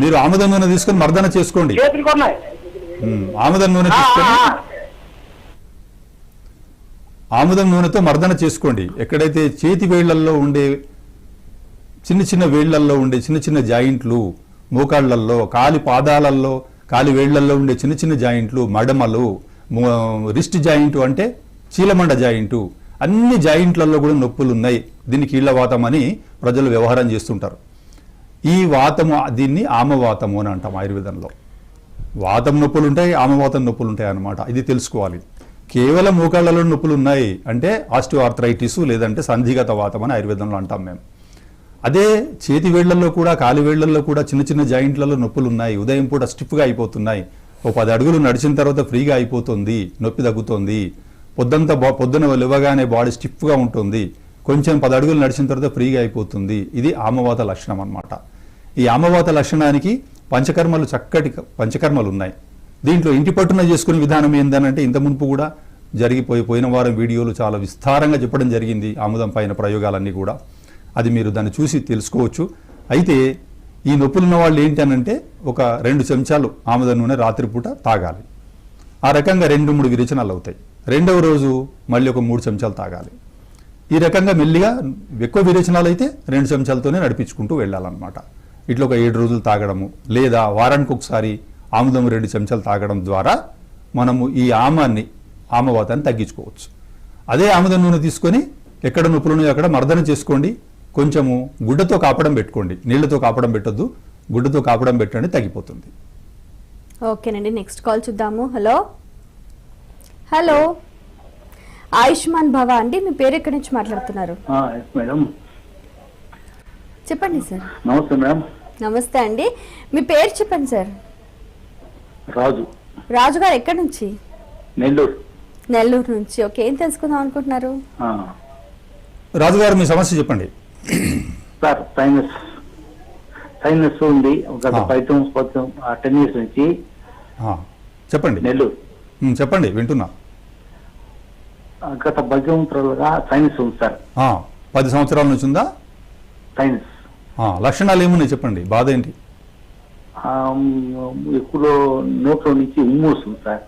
మీరు ఆముదం నూనె తీసుకొని మర్దన చేసుకోండి. చేతులకు ఉన్నాయి. ఆముదం నూనె తీసుకొని ఆముదం నూనెతో మర్దన చేసుకోండి. ఎక్కడైతే చేతి వేళ్లల్లో ఉండే చిన్న చిన్న వేళ్లల్లో ఉండే చిన్న చిన్న జాయింట్లు, మోకాళ్లల్లో, కాలి పాదాలలో, కాలి వేళ్లల్లో ఉండే చిన్న చిన్న జాయింట్లు, మడమలు, రిస్ట్ జాయింట్ అంటే చీలమండ జాయింటు, అన్ని జాయింట్లలో కూడా నొప్పులు ఉన్నాయి. దీన్ని కీళ్లవాతం అని ప్రజలు వ్యవహారం చేస్తుంటారు. ఈ వాతము, దీన్ని ఆమవాతము అని అంటాం ఆయుర్వేదంలో. వాతం నొప్పులు ఉంటాయి, ఆమవాతం నొప్పులు ఉంటాయి అన్నమాట. ఇది తెలుసుకోవాలి. కేవలం మోకాళ్ళలో నొప్పులు ఉన్నాయి అంటే ఆస్టియోఆర్థరైటిస్ లేదంటే సంధిగత వాతం అని ఆయుర్వేదంలో అంటాం మేము. అదే చేతి వేళ్లలో కూడా, కాలి వేళ్లలో కూడా చిన్న చిన్న జాయింట్లలో నొప్పులు ఉన్నాయి. ఉదయం పూట స్టిఫ్గా అయిపోతున్నాయి. 10 అడుగులు నడిచిన తర్వాత ఫ్రీగా అయిపోతుంది, నొప్పి తగ్గుతుంది. పొద్దున లేవగానే బాడీ స్టిఫ్గా ఉంటుంది, కొంచెం 10 అడుగులు నడిచిన తర్వాత ఫ్రీగా అయిపోతుంది. ఇది ఆమవాత లక్షణం అన్నమాట. ఈ ఆమవాత లక్షణానికి పంచకర్మలు, చక్కటి పంచకర్మలు ఉన్నాయి. దీంట్లో ఇంటి పట్టున చేసుకునే విధానం ఏందనంటే, ఇంత మునుపు కూడా పోయిన వారం వీడియోలు చాలా విస్తారంగా చెప్పడం జరిగింది ఆముదం పైన ప్రయోగాలన్నీ కూడా. అది మీరు దాన్ని చూసి తెలుసుకోవచ్చు. అయితే ఈ నొప్పులున్న వాళ్ళు ఏంటనంటే, ఒక 2 చెంచాలు ఆముదం నూనె రాత్రిపూట తాగాలి. ఆ రకంగా 2-3 విరేచనాలు అవుతాయి. రెండవ రోజు మళ్ళీ ఒక 3 చెంచాలు తాగాలి. ఈ రకంగా మెల్లిగా ఎక్కువ విరేచనాలు అయితే 2 చెంచాలతోనే నడిపించుకుంటూ వెళ్ళాలన్నమాట. ఇట్లా ఒక 7 రోజులు తాగడము, లేదా వారానికి ఒకసారి ఆముదం 2 చెంచాలు తాగడం ద్వారా మనము ఈ ఆమవాతాన్ని తగ్గించుకోవచ్చు. అదే ఆముదం నూనె తీసుకొని ఎక్కడ నొప్పులు ఉన్నాయో అక్కడ మర్దన చేసుకోండి. కొంచెము గుడ్డతో కాపడం పెట్టుకోండి, నీళ్లతో కాపడం పెట్టొద్దు, గుడ్డతో కాపడం పెట్టండి, తగ్గిపోతుంది. ఓకేనండి, నెక్స్ట్ కాల్ చూద్దాము. హలో హలో, ఆయుష్మాన్ భవ అండి, మీ పేరు ఎక్కడి నుంచి మాట్లాడుతున్నారు? మేడం, చెప్పండి సార్. నమస్తే మేడం. నమస్తే అండి, మీ పేరు చెప్పండి సార్. రాజు. రాజు గారు ఎక్కడి నుంచి? నెల్లూరు. నెల్లూరు నుంచి. ఓకే, ఏం తెలుసుకుందాం అనుకుంటున్నారు? రాజుగారు, మీ సమస్య చెప్పండి. సార్, సైనస్ ఉంది, ఒక 10 years నుంచి. చెప్పండి. నెల్లూరు. చెప్పండి, వింటున్నా. గత 10 సంవత్సరాలుగా సైనస్ ఉంది సార్. 10 సంవత్సరాల నుంచి ఉందా సైనస్? లక్షణాలు ఏమున్నాయి చెప్పండి, బాధ ఏంటి? ఎక్కువ నోట్లో నుంచి ఉమ్ము వస్తుంది సార్.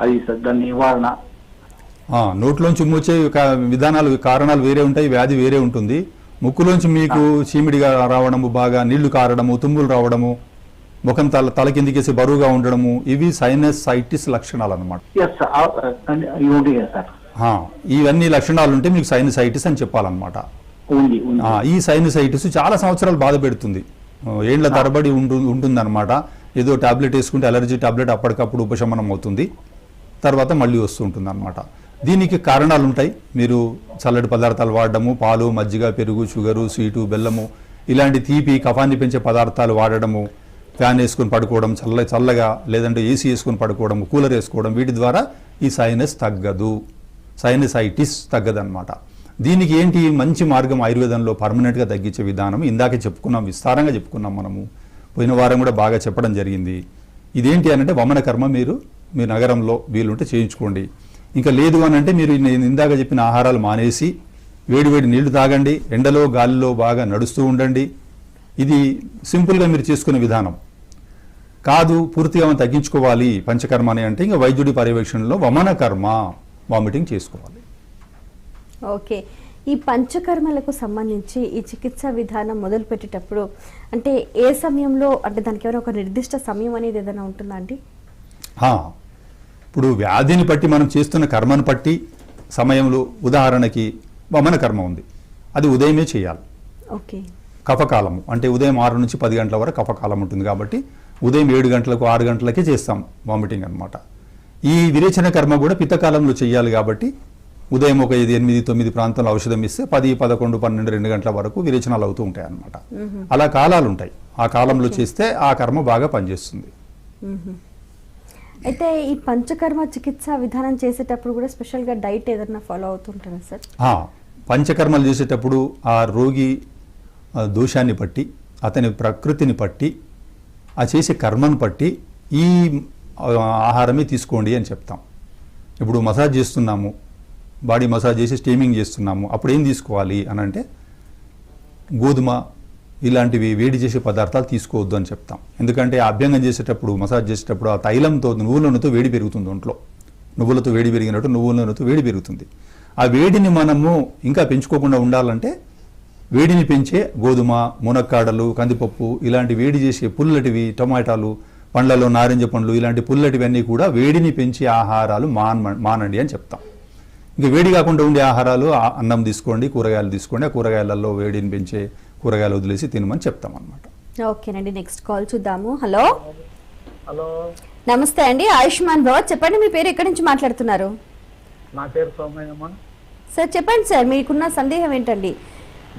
అది సార్ దాని నివారణ. నోట్లోంచి ఉమ్ము వచ్చే విధానాలు, కారణాలు వేరే ఉంటాయి, వ్యాధి వేరే ఉంటుంది. ముక్కులోంచి మీకు చీమిడిగా రావడము, బాగా నీళ్లు కారడము, తుమ్ములు రావడము, ముఖం తల కిందికేసి బరువుగా ఉండడము, ఇవి సైనసైటిస్ లక్షణాలు అన్నమాట. ఎస్ ఉంది సార్. ఇవన్నీ లక్షణాలు ఉంటే మీకు సైనసైటిస్ అని చెప్పాలన్నమాట. ఉంది ఈ సైనసైటిస్ చాలా సంవత్సరాలు బాధ పెడుతుంది, ఏండ్ల తరబడి ఉంటుందన్నమాట. ఏదో టాబ్లెట్ వేసుకుంటే అలర్జీ టాబ్లెట్ అప్పటికప్పుడు ఉపశమనం అవుతుంది, తర్వాత మళ్ళీ వస్తుంటుంది అనమాట. దీనికి కారణాలు ఉంటాయి. మీరు చల్లటి పదార్థాలు వాడడము, పాలు, మజ్జిగ, పెరుగు, షుగరు, స్వీటు, బెల్లము, ఇలాంటి తీపి కఫాన్ని పెంచే పదార్థాలు వాడడము, ఫ్యాన్ వేసుకొని పడుకోవడం, చల్లగా లేదంటే ఏసీ వేసుకొని పడుకోవడం, కూలర్ వేసుకోవడం, వీటి ద్వారా ఈ సైనస్ తగ్గదు, సైనసైటిస్ తగ్గదన్నమాట. దీనికి ఏంటి మంచి మార్గం ఆయుర్వేదంలో పర్మనెంట్గా తగ్గించే విధానం ఇందాకే చెప్పుకున్నాం, విస్తారంగా చెప్పుకున్నాం మనము. పోయిన వారం కూడా బాగా చెప్పడం జరిగింది. ఇదేంటి అనంటే వమన కర్మ మీరు మీ నగరంలో వీలుంటే చేయించుకోండి. ఇంకా లేదు అని అంటే మీరు నేను ఇందాక చెప్పిన ఆహారాలు మానేసి వేడి నీళ్లు తాగండి, ఎండలో గాలిలో బాగా నడుస్తూ ఉండండి. ఇది సింపుల్గా మీరు చేసుకునే విధానం కాదు. పూర్తిగా మనం తగ్గించుకోవాలి పంచకర్మ అని అంటే ఇంకా వైద్యుడి పర్యవేక్షణలో వమన కర్మ, వామిటింగ్ చేసుకోవాలి. ఓకే, ఈ పంచకర్మలకు సంబంధించి ఈ చికిత్సా విధానం మొదలు పెట్టేటప్పుడు అంటే ఏ సమయంలో, అంటే దానికి ఏమైనా ఒక నిర్దిష్ట సమయం అనేది ఏదైనా ఉంటుందా అండి? ఇప్పుడు వ్యాధిని బట్టి మనం చేస్తున్న కర్మను బట్టి సమయంలో, ఉదాహరణకి వమన కర్మ ఉంది, అది ఉదయమే చేయాలి. ఓకే, కఫకాలము అంటే ఉదయం 6 నుంచి 10 గంటల వరకు కఫకాలం ఉంటుంది కాబట్టి ఉదయం 7 గంటలకు 6 గంటలకే చేస్తాం వామిటింగ్ అనమాట. ఈ విరేచన కర్మ కూడా పిత్తకాలంలో చేయాలి కాబట్టి ఉదయం ఒక 8, 9 ప్రాంతంలో ఔషధం ఇస్తే 10, 11, 12, 2 గంటల వరకు విరేచనాలు అవుతూ ఉంటాయి అన్నమాట. అలా కాలాలు ఉంటాయి, ఆ కాలంలో చేస్తే ఆ కర్మ బాగా పనిచేస్తుంది. అయితే ఈ పంచకర్మ చికిత్సా విధానం చేసేటప్పుడు కూడా స్పెషల్గా డైట్ ఏదైనా ఫాలో అవుతుంటారా సార్? పంచకర్మలు చేసేటప్పుడు ఆ రోగి దోషాన్ని బట్టి, అతని ప్రకృతిని బట్టి, ఆ చేసే కర్మను బట్టి ఈ ఆహారమే తీసుకోండి అని చెప్తాం. ఇప్పుడు మసాజ్ చేస్తున్నాము, బాడీ మసాజ్ చేసి స్టీమింగ్ చేస్తున్నాము, అప్పుడు ఏం తీసుకోవాలి అని అంటే గోధుమ ఇలాంటివి వేడి చేసే పదార్థాలు తీసుకోవద్దు అని చెప్తాం. ఎందుకంటే ఆ అభ్యంగం చేసేటప్పుడు, మసాజ్ చేసేటప్పుడు ఆ తైలంతో, నువ్వుల నూనెతో వేడి పెరుగుతుంది ఒంట్లో. నువ్వులతో వేడి పెరిగినట్టు నువ్వుల నూనెతో వేడి పెరుగుతుంది. ఆ వేడిని మనము ఇంకా పెంచుకోకుండా ఉండాలంటే వేడిని పెంచే గోధుమ, మునక్కాడలు, కందిపప్పు ఇలాంటి వేడి చేసే పుల్లటివి, టమాటాలు, పండ్లలో నారింజ పండ్లు ఇలాంటి పుల్లటివన్నీ కూడా వేడిని పెంచే ఆహారాలు మానండి అని చెప్తాం. ఇంకా వేడి కాకుండా ఉండే ఆహారాలు అన్నం తీసుకోండి, కూరగాయలు తీసుకోండి, ఆ కూరగాయలలో వేడిని పెంచే కూరగాయలు వదిలేసి తినమని చెప్తాం అన్నమాట. ఓకేనండి, నెక్స్ట్ కాల్ చూద్దాము. హలో హలో, నమస్తే అండి, ఆయుష్మాన్ భవ. చెప్పండి, మీ పేరు ఎక్కడి నుంచి మాట్లాడుతున్నారు? నా పేరు సోమయ్యమ్మ. సార్ చెప్పండి సార్, మీకున్న సందేహం ఏంటండి?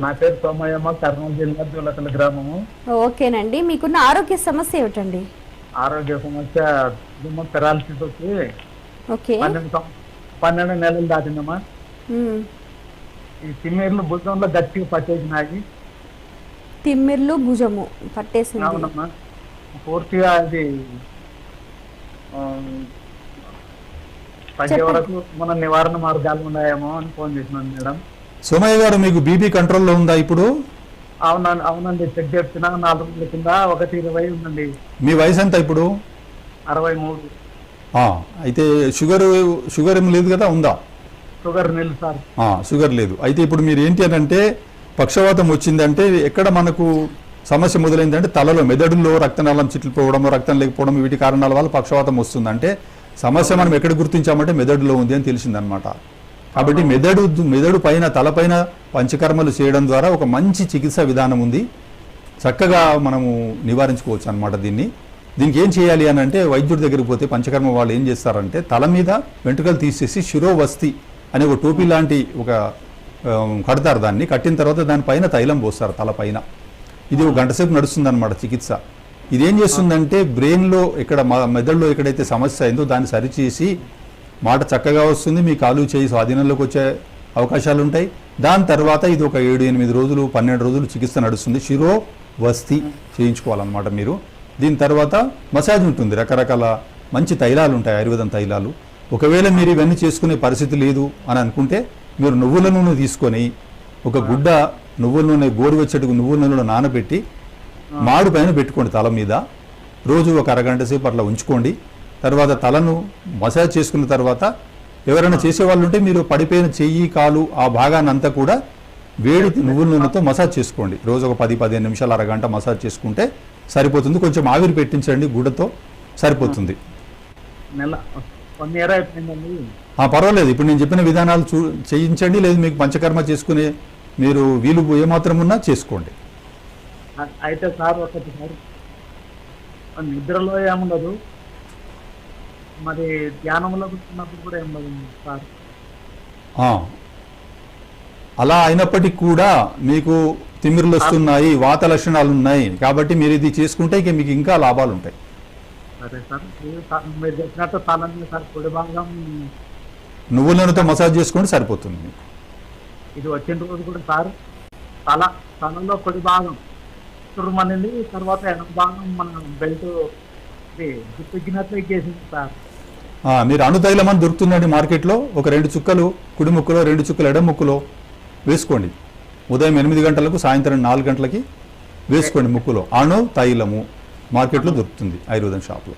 నా పేరు సోమయ్యమ్మ, కర్నూలు జిల్లా దూలకల గ్రామము. ఓకేనండి, మీకున్న ఆరోగ్య సమస్య ఏమిటండి? ఆరోగ్య సమస్య పెరాలసిస్ వచ్చి ఓకే, 12 నెలలు దాటిందమ్మా. ఈ తిమ్మిర్లు భుజంలో గట్టిగా పట్టేసినాయి. తిమ్మిర్లు భుజము పట్టేసింది? అవునమ్మా, పూర్తిగా అది తగ్గే వరకు మన నివారణ మార్గాలు ఉన్నాయేమో అని ఫోన్ చేసినాను మేడం. సోమయ్య గారు, మీకు బీపీ కంట్రోల్లో ఉందా ఇప్పుడు? అవునండి, చెక్ చేస్తున్నా. 4 రోజుల కింద 1:20 ఉందండి. మీ వయసు ఎంత ఇప్పుడు? 63. అయితే షుగర్ ఏం లేదు కదా, ఉందా? షుగర్ లేదు సార్. షుగర్ లేదు. అయితే ఇప్పుడు మీరు ఏంటి అని అంటే పక్షవాతం వచ్చిందంటే ఎక్కడ మనకు సమస్య మొదలైందంటే తలలో, మెదడులో రక్తనాళం చిట్లిపోవడం, రక్తం లేకపోవడం, వీటి కారణాల వల్ల పక్షవాతం వస్తుందంటే సమస్య మనం ఎక్కడ గుర్తించామంటే మెదడులో ఉంది అని తెలిసిందనమాట. కాబట్టి మెదడు పైన, తలపైన పంచకర్మలు చేయడం ద్వారా ఒక మంచి చికిత్సా విధానం ఉంది, చక్కగా మనము నివారించుకోవచ్చు అనమాట. దీనికి ఏం చేయాలి అని అంటే వైద్యుడి దగ్గరికి పోతే పంచకర్మ వాళ్ళు ఏం చేస్తారంటే తల మీద వెంట్రుకలు తీసేసి శిరోవస్తి అనే ఒక టోపీ లాంటి ఒక కడతారు. దాన్ని కట్టిన తర్వాత దానిపైన తైలం పోస్తారు తలపైన. ఇది 1 గంట సేపు నడుస్తుంది అనమాట చికిత్స. ఇదేం చేస్తుందంటే బ్రెయిన్లో ఇక్కడ మెదడులో ఎక్కడైతే సమస్య అయిందో దాన్ని సరిచేసి మాట చక్కగా వస్తుంది, మీ కాలు చేయి స్వాధీనంలోకి వచ్చే అవకాశాలు ఉంటాయి. దాని తర్వాత ఇది ఒక 7, 8 రోజులు, 12 రోజులు చికిత్స నడుస్తుంది. శిరోవస్తి చేయించుకోవాలన్నమాట మీరు. దీని తర్వాత మసాజ్ ఉంటుంది, రకరకాల మంచి తైలాలు ఉంటాయి, ఆయుర్వేదం తైలాలు. ఒకవేళ మీరు ఇవన్నీ చేసుకునే పరిస్థితి లేదు అని అనుకుంటే మీరు నువ్వుల నూనె తీసుకొని ఒక గుడ్డ నువ్వుల నూనె, గోరువెచ్చటికి నువ్వుల నూనెలో నానబెట్టి మాడు పైన పెట్టుకోండి తల మీద. రోజు ఒక 1 గంట సేపు అట్లా ఉంచుకోండి. తర్వాత తలను మసాజ్ చేసుకున్న తర్వాత ఎవరైనా చేసేవాళ్ళు ఉంటే మీరు పడిపోయిన చెయ్యి, కాలు ఆ భాగాన్ని అంతా కూడా వేడి నువ్వుల నూనెతో మసాజ్ చేసుకోండి. రోజు ఒక 10-15 నిమిషాలు అరగంట మసాజ్ చేసుకుంటే సరిపోతుంది. కొంచెం ఆవిరి పెట్టించండి గుడ్డతో, సరిపోతుంది. నెల 1 year అయిపోయిందండి. పర్వాలేదు, ఇప్పుడు నేను చెప్పిన విధానాలు చేయించండి. లేదు మీకు పంచకర్మ చేసుకునే మీరు వీలు ఏమాత్రం ఉన్నా చేసుకోండి. అయితే సార్ ఒకటిసారి నిద్రలో ఏముండదు, మరి ధ్యానంలో కూర్చున్నప్పుడు కూడా ఏముండదు సార్. అలా అయినప్పటికీ కూడా మీకు తిమ్మిరులు వస్తున్నాయి, వాత లక్షణాలు ఉన్నాయి, కాబట్టి మీరు ఇది చేసుకుంటే ఇక మీకు ఇంకా లాభాలు ఉంటాయి. సరే సార్, మీరు చెప్పినట్టు తలని సార్ కుడి భాగం నువ్వుల నూనెతో మసాజ్ చేసుకోండి, సరిపోతుంది మీకు. ఇది వచ్చిన రోజు కూడా సార్ తలలో కుడి భాగం తురుమనింది, తర్వాత ఎడమ భాగం మన బెల్ట్ దిప్పినట్లు ఎక్కేసింది సార్. మీరు అణుతైలం అని దొరుకుతుందండి మార్కెట్లో. ఒక 2 చుక్కలు కుడి ముక్కులో, 2 చుక్కలు ఎడమ ముక్కులో వేసుకోండి. ఉదయం 8 గంటలకు, సాయంత్రం 4 గంటలకి వేసుకోండి ముక్కులో. అణు తైలము మార్కెట్లో దొరుకుతుంది ఆయుర్వేదం షాప్లో.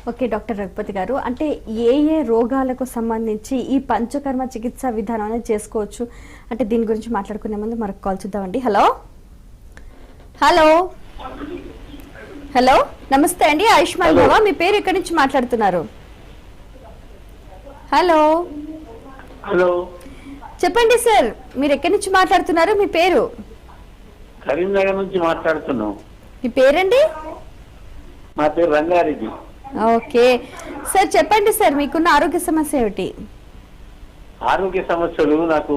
ఓకే డాక్టర్ రఘుపతి గారు, అంటే ఏ ఏ రోగాలకు సంబంధించి ఈ పంచకర్మ చికిత్సా విధానం అనేది చేసుకోవచ్చు అంటే దీని గురించి మాట్లాడుకునే ముందు మరొక కాల్ చూద్దామండి. హలో హలో హలో నమస్తే అండి, ఆయుష్మాన్ భవ. మీ పేరు ఎక్కడి నుంచి మాట్లాడుతున్నారు? హలో హలో చెప్పండి సార్, మీరు ఎక్కడి నుంచి మాట్లాడుతున్నారు? మీ పేరు? కరీంనగర్ నుంచి మాట్లాడుతున్నాం. మీ పేరండి? మా పేరు రంగారెడ్డి. ఓకే సార్, చెప్పండి సార్, మీకున్న ఆరోగ్య సమస్య ఏమిటి? ఆరోగ్య సమస్యలు, నాకు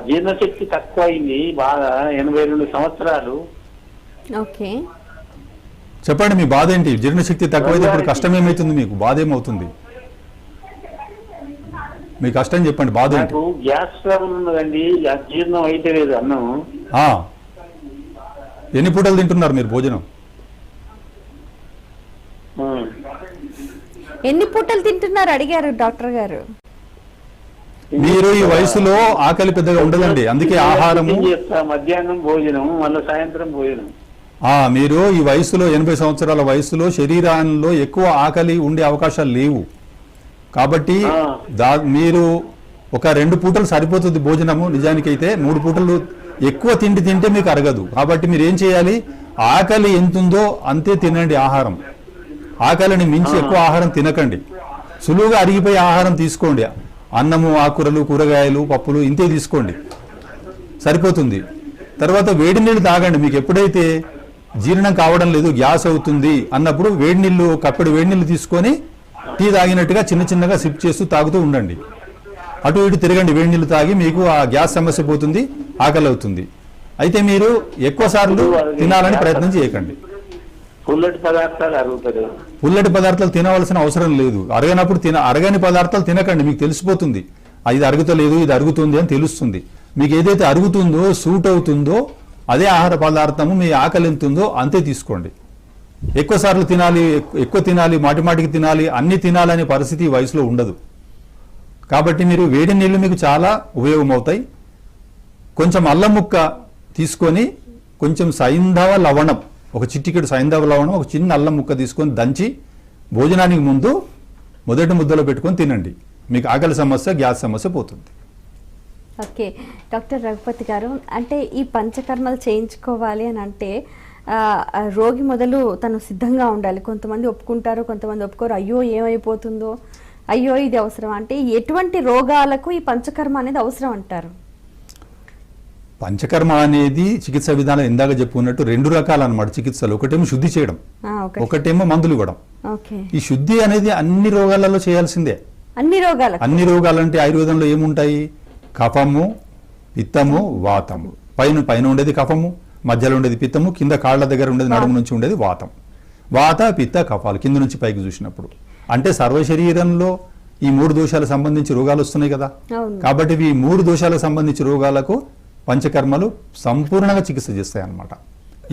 జీర్ణశక్తి తక్కువ అయింది బాగా, 82 సంవత్సరాలు. ఓకే చెప్పండి మీ బాధ ఏంటి? జీర్ణశక్తి తక్కువైతే ఇప్పుడు కష్టం ఏమవుతుంది మీకు? బాధ ఏమవుతుంది? మీ కష్టం చెప్పండి, బాధ ఏంటి? నాకు గ్యాస్ ట్రబుల్ ఉన్నదండి, జీర్ణం అయితే లేదు అన్నం. ఎన్ని పూటలు తింటున్నారు మీరు భోజనం? ఎన్ని పూటలు తింటున్నారు అడిగారు డాక్టర్ గారు. మీరు ఈ వయసులో ఆకలి పెద్దగా ఉండదండి, అందుకే ఆహారము మధ్యాహ్నం భోజనం, మళ్ళీ సాయంత్రం భోజనం. మీరు ఈ వయసులో 80 సంవత్సరాల వయసులో శరీరంలో ఎక్కువ ఆకలి ఉండే అవకాశాలు లేవు. కాబట్టి మీరు ఒక 2 పూటలు సరిపోతుంది భోజనము. నిజానికైతే 3 పూటలు ఎక్కువ తిండి తింటే మీకు అరగదు. కాబట్టి మీరు ఏం చేయాలి? ఆకలి ఎంతుందో అంతే తినండి ఆహారం. ఆకలిని మించి ఎక్కువ ఆహారం తినకండి. సులువుగా అరిగిపోయే ఆహారం తీసుకోండి. అన్నము, ఆకుకూరలు, కూరగాయలు, పప్పులు ఇంతే తీసుకోండి, సరిపోతుంది. తర్వాత వేడి నీళ్ళు తాగండి. మీకు ఎప్పుడైతే జీర్ణం కావడం లేదు, గ్యాస్ అవుతుంది అన్నప్పుడు వేడి నీళ్ళు, కప్పెడు వేడి నీళ్ళు తీసుకొని టీ తాగినట్టుగా చిన్న చిన్నగా సిప్ చేస్తూ తాగుతూ ఉండండి. అటు ఇటు తిరగండి, వేడి నీళ్ళు తాగి మీకు ఆ గ్యాస్ సమస్య పోతుంది, ఆకలి అవుతుంది. అయితే మీరు ఎక్కువ సార్లు తినాలని ప్రయత్నం చేయకండి. పుల్లటి పదార్థాలు అరుగుతారు. పుల్లటి పదార్థాలు తినవలసిన అవసరం లేదు. అరగనప్పుడు అరగని పదార్థాలు తినకండి. మీకు తెలిసిపోతుంది ఇది అరుగుతలేదు, ఇది అరుగుతుంది అని తెలుస్తుంది. మీకు ఏదైతే అరుగుతుందో, సూట్ అవుతుందో అదే ఆహార పదార్థము. మీ ఆకలి ఎంత ఉందో అంతే తీసుకోండి. ఎక్కువ సార్లు తినాలి, ఎక్కువ తినాలి, మాటిమాటికి తినాలి, అన్ని తినాలనే పరిస్థితి ఈ వయసులో ఉండదు. కాబట్టి మీరు వేడి నీళ్లు మీకు చాలా ఉపయోగమవుతాయి. కొంచెం అల్లం ముక్క తీసుకొని, కొంచెం సైంధవ లవణం, ఒక చిటికెడు సైంధవ లవణం, ఒక చిన్న అల్లం ముక్క తీసుకొని దంచి భోజనానికి ముందు మొదటి ముద్దలో పెట్టుకొని తినండి. మీకు ఆకలి సమస్య, గ్యాస్ సమస్య పోతుంది. ఓకే డాక్టర్ రఘుపతి గారు, అంటే ఈ పంచకర్మలు చేయించుకోవాలి అని అంటే రోగి మొదలు తను సిద్ధంగా ఉండాలి. కొంతమంది ఒప్పుకుంటారు, కొంతమంది ఒప్పుకోరు. అయ్యో ఏమైపోతుందో, అయ్యో ఇది అవసరం. అంటే ఎటువంటి రోగాలకు ఈ పంచకర్మ అనేది అవసరం అంటారు? పంచకర్మ అనేది చికిత్స విధానం ఇందాక చెప్పుకున్నట్టు 2 రకాలు అన్నమాట చికిత్సలు. ఒకటేమో శుద్ధి చేయడం, ఒకటేమో మందులు ఇవ్వడం. ఈ శుద్ధి అనేది అన్ని రోగాలలో చేయాల్సిందే. అన్ని రోగాలంటే ఆయుర్వేదంలో ఏముంటాయి? కఫము, పిత్తము, వాతము. పైన ఉండేది కఫము, మధ్యలో ఉండేది పిత్తము, కింద కాళ్ళ దగ్గర ఉండేది, నడుము నుంచి ఉండేది వాతం. వాత, పిత్త, కఫాలు కింద నుంచి పైకి చూసినప్పుడు. అంటే సర్వ శరీరంలో ఈ 3 దోషాలకు సంబంధించి రోగాలు వస్తున్నాయి కదా. కాబట్టి ఈ 3 దోషాలకు సంబంధించి రోగాలకు పంచకర్మలు సంపూర్ణంగా చికిత్స చేస్తాయి అన్నమాట.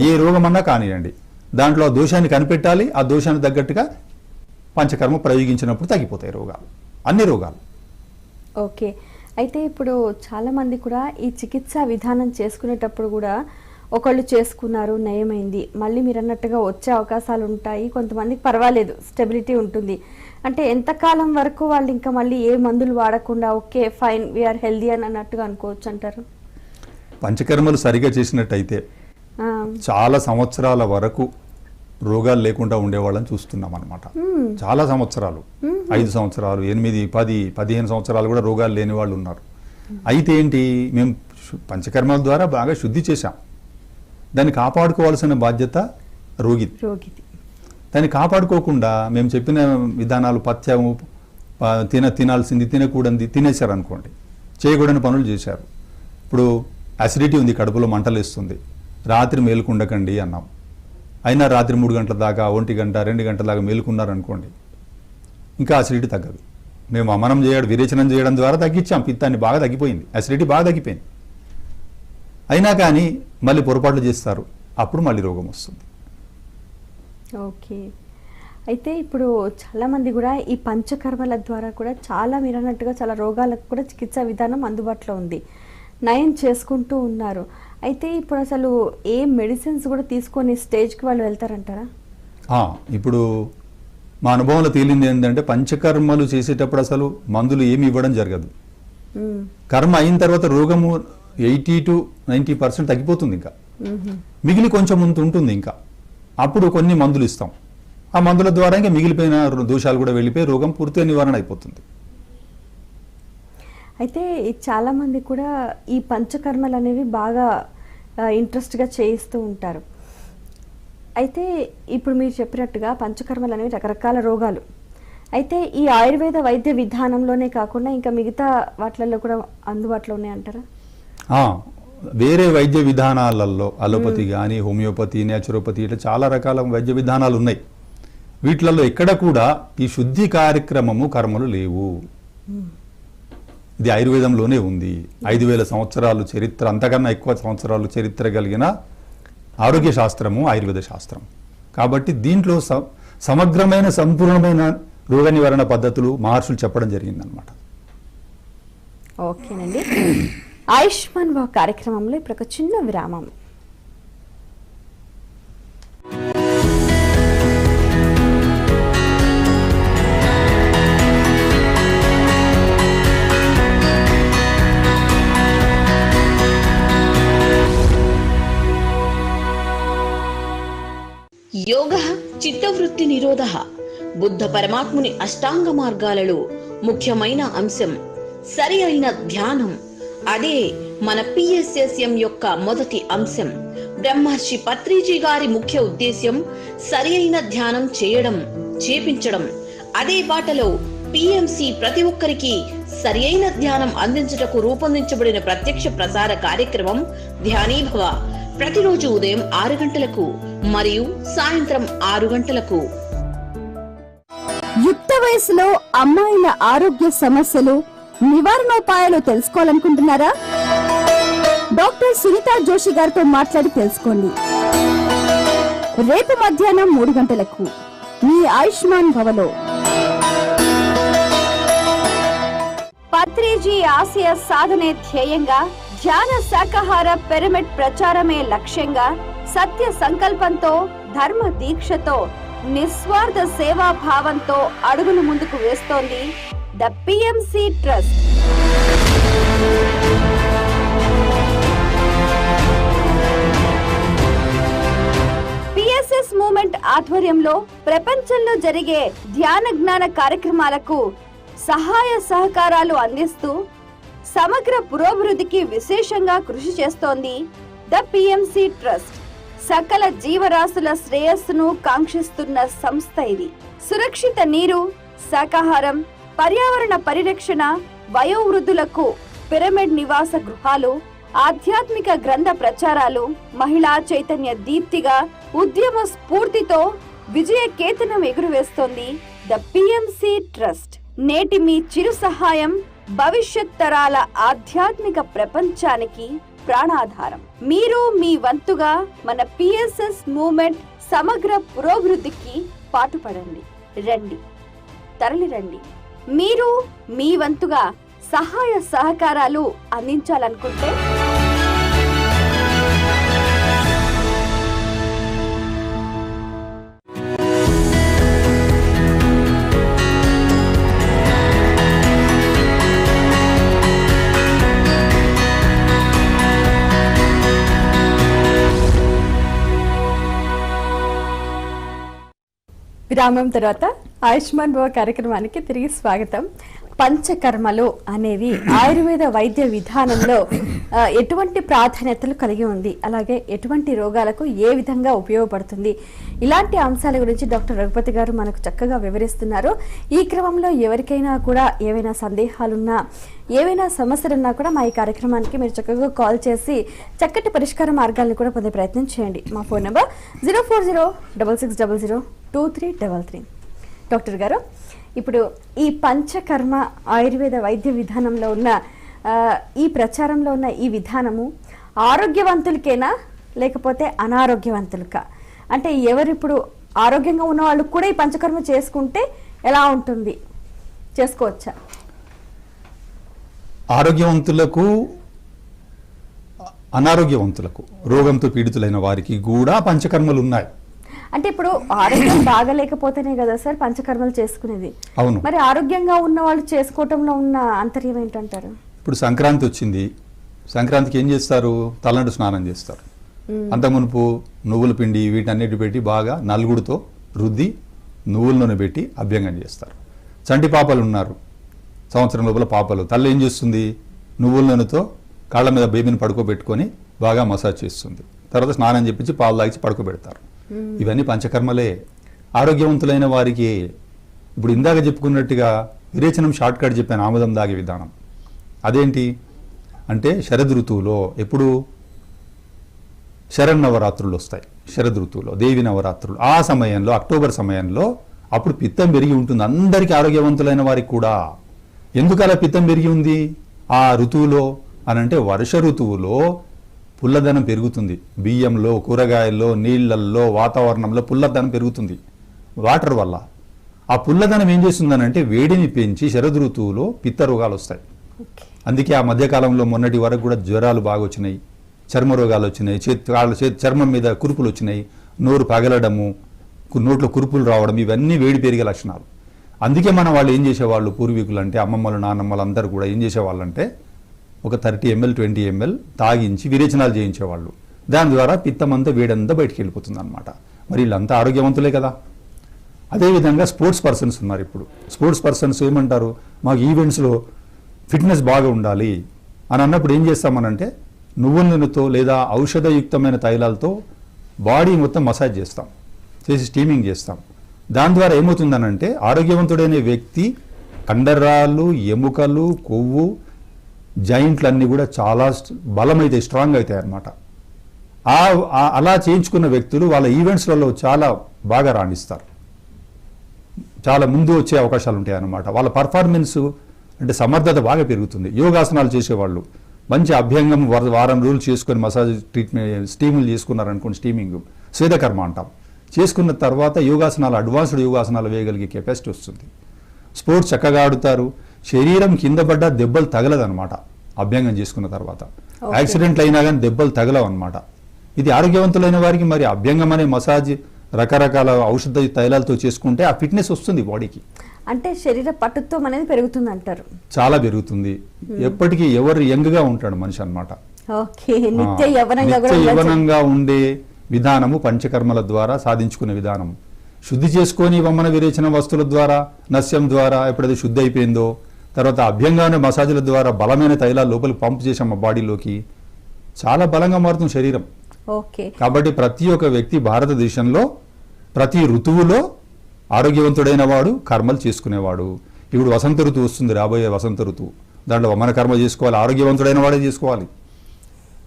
ఏ రోగమన్నా కానివ్వండి, దాంట్లో ఆ దోషాన్ని కనిపెట్టాలి. ఆ దోషానికి తగ్గట్టుగా పంచకర్మ ప్రయోగించినప్పుడు తగ్గిపోతాయి రోగాలు, అన్ని రోగాలు. ఓకే, అయితే ఇప్పుడు చాలా మంది కూడా ఈ చికిత్సా విధానం చేసుకునేటప్పుడు కూడా ఒకళ్ళు చేసుకున్నారు, నయమైంది, మళ్ళీ మీరు అన్నట్టుగా వచ్చే అవకాశాలు ఉంటాయి, కొంతమందికి పర్వాలేదు, స్టెబిలిటీ ఉంటుంది. అంటే ఎంతకాలం వరకు వాళ్ళు ఇంకా మళ్ళీ ఏ మందులు వాడకుండా ఓకే ఫైన్ వీఆర్ హెల్దీ అని అన్నట్టుగా అనుకోవచ్చు అంటారు? పంచకర్మలు సరిగా చేసినట్టయితే చాలా సంవత్సరాల వరకు రోగాలు లేకుండా ఉండేవాళ్ళని చూస్తున్నాం అనమాట. చాలా సంవత్సరాలు, 5 సంవత్సరాలు, 8, 10, 15 సంవత్సరాలు కూడా రోగాలు లేని వాళ్ళు ఉన్నారు. అయితే ఏంటి, మేము పంచకర్మల ద్వారా బాగా శుద్ధి చేశాం. దాన్ని కాపాడుకోవాల్సిన బాధ్యత రోగిది. దాన్ని కాపాడుకోకుండా మేము చెప్పిన విధానాలు, పథ్యము, తినాల్సింది తినకూడదు తినేశారు అనుకోండి, చేయకూడని పనులు చేశారు. ఇప్పుడు అసిడిటీ ఉంది, కడుపులో మంటలు వేస్తుంది, రాత్రి మేలుకుండకండి అన్నాం. అయినా రాత్రి 3 గంటల దాకా, 1 గంట, 2 గంటల దాకా మేలుకున్నారనుకోండి, ఇంకా అసిడిటీ తగ్గదు. మేము అమనం చేయడం, విరేచనం చేయడం ద్వారా తగ్గించాం, పిత్తాన్ని బాగా తగ్గిపోయింది, అసిడిటీ బాగా తగ్గిపోయింది. అయినా కానీ మళ్ళీ పొరపాట్లు చేస్తారు, అప్పుడు మళ్ళీ రోగం వస్తుంది. ఓకే. అయితే ఇప్పుడు చాలామంది కూడా ఈ పంచకర్మల ద్వారా కూడా చాలా మీరు అన్నట్టుగా చాలా రోగాలకు కూడా చికిత్సా విధానం అందుబాటులో ఉంది, నయం చేసుకుంటూ ఉన్నారు. అయితే ఇప్పుడు అసలు ఏ మెడిసిన్స్ కూడా తీసుకొని స్టేజ్కి వాళ్ళు వెళ్తారంటారా? ఇప్పుడు మా అనుభవంలో తేలింది ఏంటంటే, పంచకర్మలు చేసేటప్పుడు అసలు మందులు ఏమి ఇవ్వడం జరగదు. కర్మ అయిన తర్వాత రోగము 80 to 90% తగ్గిపోతుంది, ఇంకా మిగిలి కొంచెం ఉంటుంది. ఇంకా అప్పుడు కొన్ని మందులు ఇస్తాం. ఆ మందుల ద్వారా ఇంకా మిగిలిపోయిన దోషాలు కూడా వెళ్ళిపోయి రోగం పూర్తిగా నివారణ అయిపోతుంది. అయితే చాలామంది కూడా ఈ పంచకర్మలు అనేవి బాగా ఇంట్రెస్ట్గా చేయిస్తూ ఉంటారు. అయితే ఇప్పుడు మీరు చెప్పినట్టుగా పంచకర్మలు అనేవి రకరకాల రోగాలు. అయితే ఈ ఆయుర్వేద వైద్య విధానంలోనే కాకుండా ఇంకా మిగతా వాటిలలో కూడా అందుబాటులో ఉన్నాయంటారా? వేరే వైద్య విధానాలలో అలోపతి కానీ, హోమియోపతి, న్యాచురోపతి, ఇట్లా చాలా రకాల వైద్య విధానాలు ఉన్నాయి. వీటిలలో ఎక్కడ కూడా ఈ శుద్ధి కార్యక్రమము కర్మలు లేవు. ఇది ఆయుర్వేదంలోనే ఉంది. 5000 సంవత్సరాలు చరిత్ర, అంతకన్నా ఎక్కువ సంవత్సరాలు చరిత్ర కలిగిన ఆరోగ్య శాస్త్రము ఆయుర్వేద శాస్త్రం. కాబట్టి దీంట్లో సమగ్రమైన సంపూర్ణమైన రోగ నివారణ పద్ధతులు మహర్షులు చెప్పడం జరిగిందనమాట. ఓకేనండి. ఆయుష్మాన్ భవ కార్యక్రమంలో ఇప్పుడు ఒక చిన్న విరామం. యోగ చిత్తవృత్తి నిరోధ బుద్ధ పరమాత్ముని అష్టాంగ మార్గాలలో ముఖ్యమైన అంశం సరి అయిన ధ్యానం. అదే మన PSSM యొక్క మొదటి అంశం. బ్రహ్మర్షి పత్రిజీ గారి ముఖ్య ఉద్దేశ్యం సరి అయిన ధ్యానం చేయడం, చేపించడం. అదే బాటలో PMC ప్రతి ఒక్కరికి సరి అయిన ధ్యానం అందించుటకు రూపొందించబడిన ప్రత్యక్ష ప్రసార కార్యక్రమం ధ్యానీభవ. ప్రతిరోజు ఉదయం 6 గంటలకు మరియు సాయంత్రం 6 గంటలకు. యుక్త వయసులో అమ్మాయిల ఆరోగ్య సమస్యలు, నివారణోపాయాలు తెలుసుకోవాలనుకుంటున్నారా? డాక్టర్ సునీతా జోషి గారితో మాట్లాడి తెలుసుకోండి. రేపు మధ్యాహ్నం 3 గంటలకు మీ ఆయుష్మాన్ భవలో. పత్రిజీ ఆశయ సాధనే ధ్యేయంగా, ధ్యాన శాకాహార పిరమిడ్ ప్రచారమే లక్ష్యంగా, సత్య సంకల్పంతో, ధర్మ దీక్షతో, నిస్వార్థ సేవా భావంతో అడుగులు ముందుకు వేస్తోంది the PMC trust. PSS movement ఆధ్వర్యంలో ప్రపంచంలో జరిగే ధ్యాన జ్ఞాన కార్యక్రమాలకు సహాయ సహకారాలు అందిస్తూ సమగ్ర పురోభివృద్ధికి విశేషంగా కృషి చేస్తోంది ద PMC ట్రస్ట్. సకల జీవరాశుల శ్రేయస్సును కాంక్షిస్తున్న సంస్థ ఇది. సురక్షిత నీరు, శాకాహారం, పర్యావరణ పరిరక్షణ, వయోవృద్ధులకు పిరమిడ్ నివాస గృహాలు, ఆధ్యాత్మిక గ్రంథ ప్రచారాలు, మహిళా చైతన్య దీప్తిగా ఉద్యమ స్ఫూర్తితో విజయ కేతనం ఎగురవేస్తోంది ద PMC ట్రస్ట్. నేటి మీ చిరు సహాయం భవిష్యత్ తరాల ఆధ్యాత్మిక ప్రపంచానికి ప్రాణాధారం. మీరు మీ వంతుగా మన PSS మూవ్మెంట్ సమగ్ర పురోభివృద్ధికి పాటుపడండి. రండి, తరలి రండి. మీరు మీ వంతుగా సహాయ సహకారాలు అందించాలనుకుంటే విరామం తర్వాత ఆయుష్మాన్ భవ కార్యక్రమానికి తిరిగి స్వాగతం. పంచకర్మలు అనేవి ఆయుర్వేద వైద్య విధానంలో ఎటువంటి ప్రాధాన్యతలు కలిగి ఉంది, అలాగే ఎటువంటి రోగాలకు ఏ విధంగా ఉపయోగపడుతుంది, ఇలాంటి అంశాల గురించి డాక్టర్ రఘుపతి గారు మనకు చక్కగా వివరిస్తున్నారు. ఈ క్రమంలో ఎవరికైనా కూడా ఏవైనా సందేహాలున్నా, ఏవైనా సమస్యలున్నా కూడా మా ఈ కార్యక్రమానికి మీరు చక్కగా కాల్ చేసి చక్కటి పరిష్కార మార్గాలను కూడా పొందే ప్రయత్నం చేయండి. మా ఫోన్ నెంబర్ 04066002333. డాక్టర్ గారు, ఇప్పుడు ఈ పంచకర్మ ఆయుర్వేద వైద్య విధానంలో ఉన్న ఈ ప్రచారంలో ఉన్న ఈ విధానము ఆరోగ్యవంతులకేనా లేకపోతే అనారోగ్యవంతులకా? అంటే ఎవరిప్పుడు ఆరోగ్యంగా ఉన్న వాళ్ళు కూడా ఈ పంచకర్మ చేసుకుంటే ఎలా ఉంటుంది, చేసుకోవచ్చా? ఆరోగ్యవంతులకు అనారోగ్యవంతులకు రోగంతో పీడితులైన వారికి కూడా పంచకర్మలు ఉన్నాయి. అంటే ఇప్పుడు ఆరోగ్యం బాగలేకపోతేనే కదా సార్ పంచకర్మలు చేసుకునేది. అవును. మరి ఆరోగ్యంగా ఉన్న వాళ్ళు చేసుకోవటంలో ఉన్న అంతర్యం ఏంటంటారు? ఇప్పుడు సంక్రాంతి వచ్చింది, సంక్రాంతికి ఏం చేస్తారు? తలంటు స్నానం చేస్తారు. అంత మునుపు నువ్వుల పిండి వీటన్నిటి పెట్టి బాగా నలుగుడితో రుద్ది నువ్వుల నూనె పెట్టి అభ్యంగం చేస్తారు. చంటి పాపలు ఉన్నారు, సంవత్సరం లోపల పాపలు, తల్లి ఏం చేస్తుంది? నువ్వుల నూనెతో కాళ్ళ మీద బేబీని పడుకోబెట్టుకొని బాగా మసాజ్ చేస్తుంది. తర్వాత స్నానం చేపించి పాలు తాగిచి పడుకోబెడతారు. ఇవన్నీ పంచకర్మలే. ఆరోగ్యవంతులైన వారికి ఇప్పుడు ఇందాక చెప్పుకున్నట్టుగా విరేచనం షార్ట్ కట్ చెప్పాను, ఆముదం దాగే విధానం. అదేంటి అంటే శరద్ ఋతువులో, ఎప్పుడు శరన్నవరాత్రులు వస్తాయి, శరద్ ఋతువులో దేవి నవరాత్రులు, ఆ సమయంలో అక్టోబర్ సమయంలో అప్పుడు పిత్తం పెరిగి ఉంటుంది అందరికీ, ఆరోగ్యవంతులైన వారికి కూడా. ఎందుకు అలా పిత్తం పెరిగి ఉంది ఆ ఋతువులో అనంటే వర్ష ఋతువులో పుల్లదనం పెరుగుతుంది. బియ్యంలో, కూరగాయల్లో, నీళ్లల్లో, వాతావరణంలో పుల్లదనం పెరుగుతుంది వాటర్ వల్ల. ఆ పుల్లదనం ఏం చేస్తుందనంటే వేడిని పెంచి శరద్ ఋతువులో పిత్త రోగాలు వస్తాయి. అందుకే ఆ మధ్యకాలంలో మొన్నటి వరకు కూడా జ్వరాలు బాగా వచ్చినాయి, చర్మ రోగాలు వచ్చినాయి, చర్మం మీద కురుపులు వచ్చినాయి, నోరు పగలడము, నోట్లో కురుపులు రావడం, ఇవన్నీ వేడి పెరిగే లక్షణాలు. అందుకే మన వాళ్ళు ఏం చేసేవాళ్ళు, పూర్వీకులు అంటే అమ్మమ్మలు నాన్నమ్మలు అందరూ కూడా ఏం చేసేవాళ్ళు అంటే ఒక 30 ml 20 ml తాగించి విరేచనాలు చేయించేవాళ్ళు. దాని ద్వారా పిత్తమంతా వేడంతా బయటికి వెళ్ళిపోతుంది అనమాట. మరి వీళ్ళంతా ఆరోగ్యవంతులే కదా. అదేవిధంగా స్పోర్ట్స్ పర్సన్స్ ఉన్నారు. ఇప్పుడు స్పోర్ట్స్ పర్సన్స్ ఏమంటారు, మాకు ఈవెంట్స్లో ఫిట్నెస్ బాగా ఉండాలి అని అన్నప్పుడు ఏం చేస్తామనంటే నువ్వుల నూనెతో లేదా ఔషధయుక్తమైన తైలాలతో బాడీ మొత్తం మసాజ్ చేస్తాం, చేసి స్టీమింగ్ చేస్తాం. దాని ద్వారా ఏమవుతుందనంటే ఆరోగ్యవంతుడైన వ్యక్తి కండరాలు, ఎముకలు, కొవ్వు, జాయింట్లన్నీ కూడా చాలా బలమైతాయి, స్ట్రాంగ్ అవుతాయి అన్నమాట. అలా చేయించుకున్న వ్యక్తులు వాళ్ళ ఈవెంట్స్లలో చాలా బాగా రాణిస్తారు, చాలా ముందు వచ్చే అవకాశాలు ఉంటాయి అన్నమాట. వాళ్ళ పర్ఫార్మెన్స్ అంటే సమర్థత బాగా పెరుగుతుంది. యోగాసనాలు చేసేవాళ్ళు మంచి అభ్యంగం వారం రోజులు చేసుకొని మసాజ్ ట్రీట్మెంట్ స్టీములు చేసుకున్నారనుకోండి, స్టీమింగ్ స్వేదకర్మ అంటాం, చేసుకున్న తర్వాత యోగాసనాలు, అడ్వాన్స్డ్ యోగాసనాలు వేయగలిగే కెపాసిటీ వస్తుంది. స్పోర్ట్స్ చక్కగా ఆడుతారు, శరీరం కింద పడ్డా దెబ్బలు తగలదనమాట. అభ్యంగం చేసుకున్న తర్వాత యాక్సిడెంట్లు అయినా కానీ దెబ్బలు తగలవు అనమాట. ఇది ఆరోగ్యవంతులైన వారికి మరి అభ్యంగం అనే మసాజ్ రకరకాల ఔషధ తైలాలతో చేసుకుంటే ఆ ఫిట్నెస్ వస్తుంది బాడీకి. అంటే శరీర పటుత్వం అనేది పెరుగుతుంది అంటారు. చాలా పెరుగుతుంది. ఎప్పటికీ ఎవరు యంగ్గా ఉంటాడు మనిషి అనమాట. నిత్య యవ్వనంగా ఉండే విధానము పంచకర్మల ద్వారా సాధించుకునే విధానం. శుద్ధి చేసుకొని వమ్మన విరేచన వస్తువుల ద్వారా, నస్యం ద్వారా ఎప్పుడైతే శుద్ధి అయిపోయిందో తర్వాత అభ్యంగానే మసాజుల ద్వారా బలమైన తైలాలు లోపలికి పంపు చేసాం బాడీలోకి, చాలా బలంగా మారుతుంది శరీరం. కాబట్టి ప్రతి ఒక్క వ్యక్తి భారతదేశంలో ప్రతి ఋతువులో ఆరోగ్యవంతుడైన వాడు కర్మలు చేసుకునేవాడు. ఇప్పుడు వసంత ఋతువు వస్తుంది, రాబోయే వసంత ఋతువు, దాంట్లో వమన కర్మ చేసుకోవాలి, ఆరోగ్యవంతుడైన వాడే చేసుకోవాలి.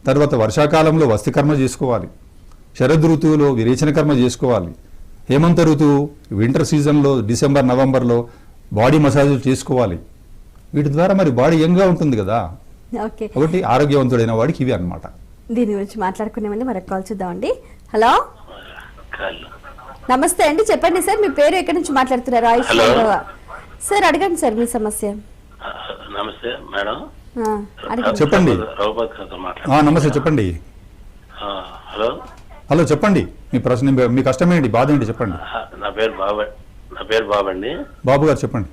తర్వాత వర్షాకాలంలో వస్తి కర్మ చేసుకోవాలి, శరద్ ఋతువులో విరేచన కర్మ చేసుకోవాలి, హేమంత ఋతువు వింటర్ సీజన్లో డిసెంబర్ నవంబర్లో బాడీ మసాజులు చేసుకోవాలి. వీటి ద్వారా మరి బాడీ యంగ్గా ఉంటుంది కదా. కాబట్టి ఆరోగ్యవంతుడైన వాడికి ఇవి అన్నమాట. దీని గురించి మాట్లాడుకునే ముందు మరొక కాల్ చూద్దామండి. హలో, నమస్తే అండి, చెప్పండి సార్, మీ పేరు ఎక్కడి నుంచి మాట్లాడుతున్నారు? ఆయుష్మాన్ భవ సార్, అడగండి సార్ మీ సమస్య. నమస్తే మేడం, చెప్పండి. నమస్తే, చెప్పండి. హలో హలో, చెప్పండి మీ ప్రశ్న, మీ కష్టం ఏంటి, బాధ ఏంటి చెప్పండి. నా పేరు బాబు అండి. బాబు గారు చెప్పండి.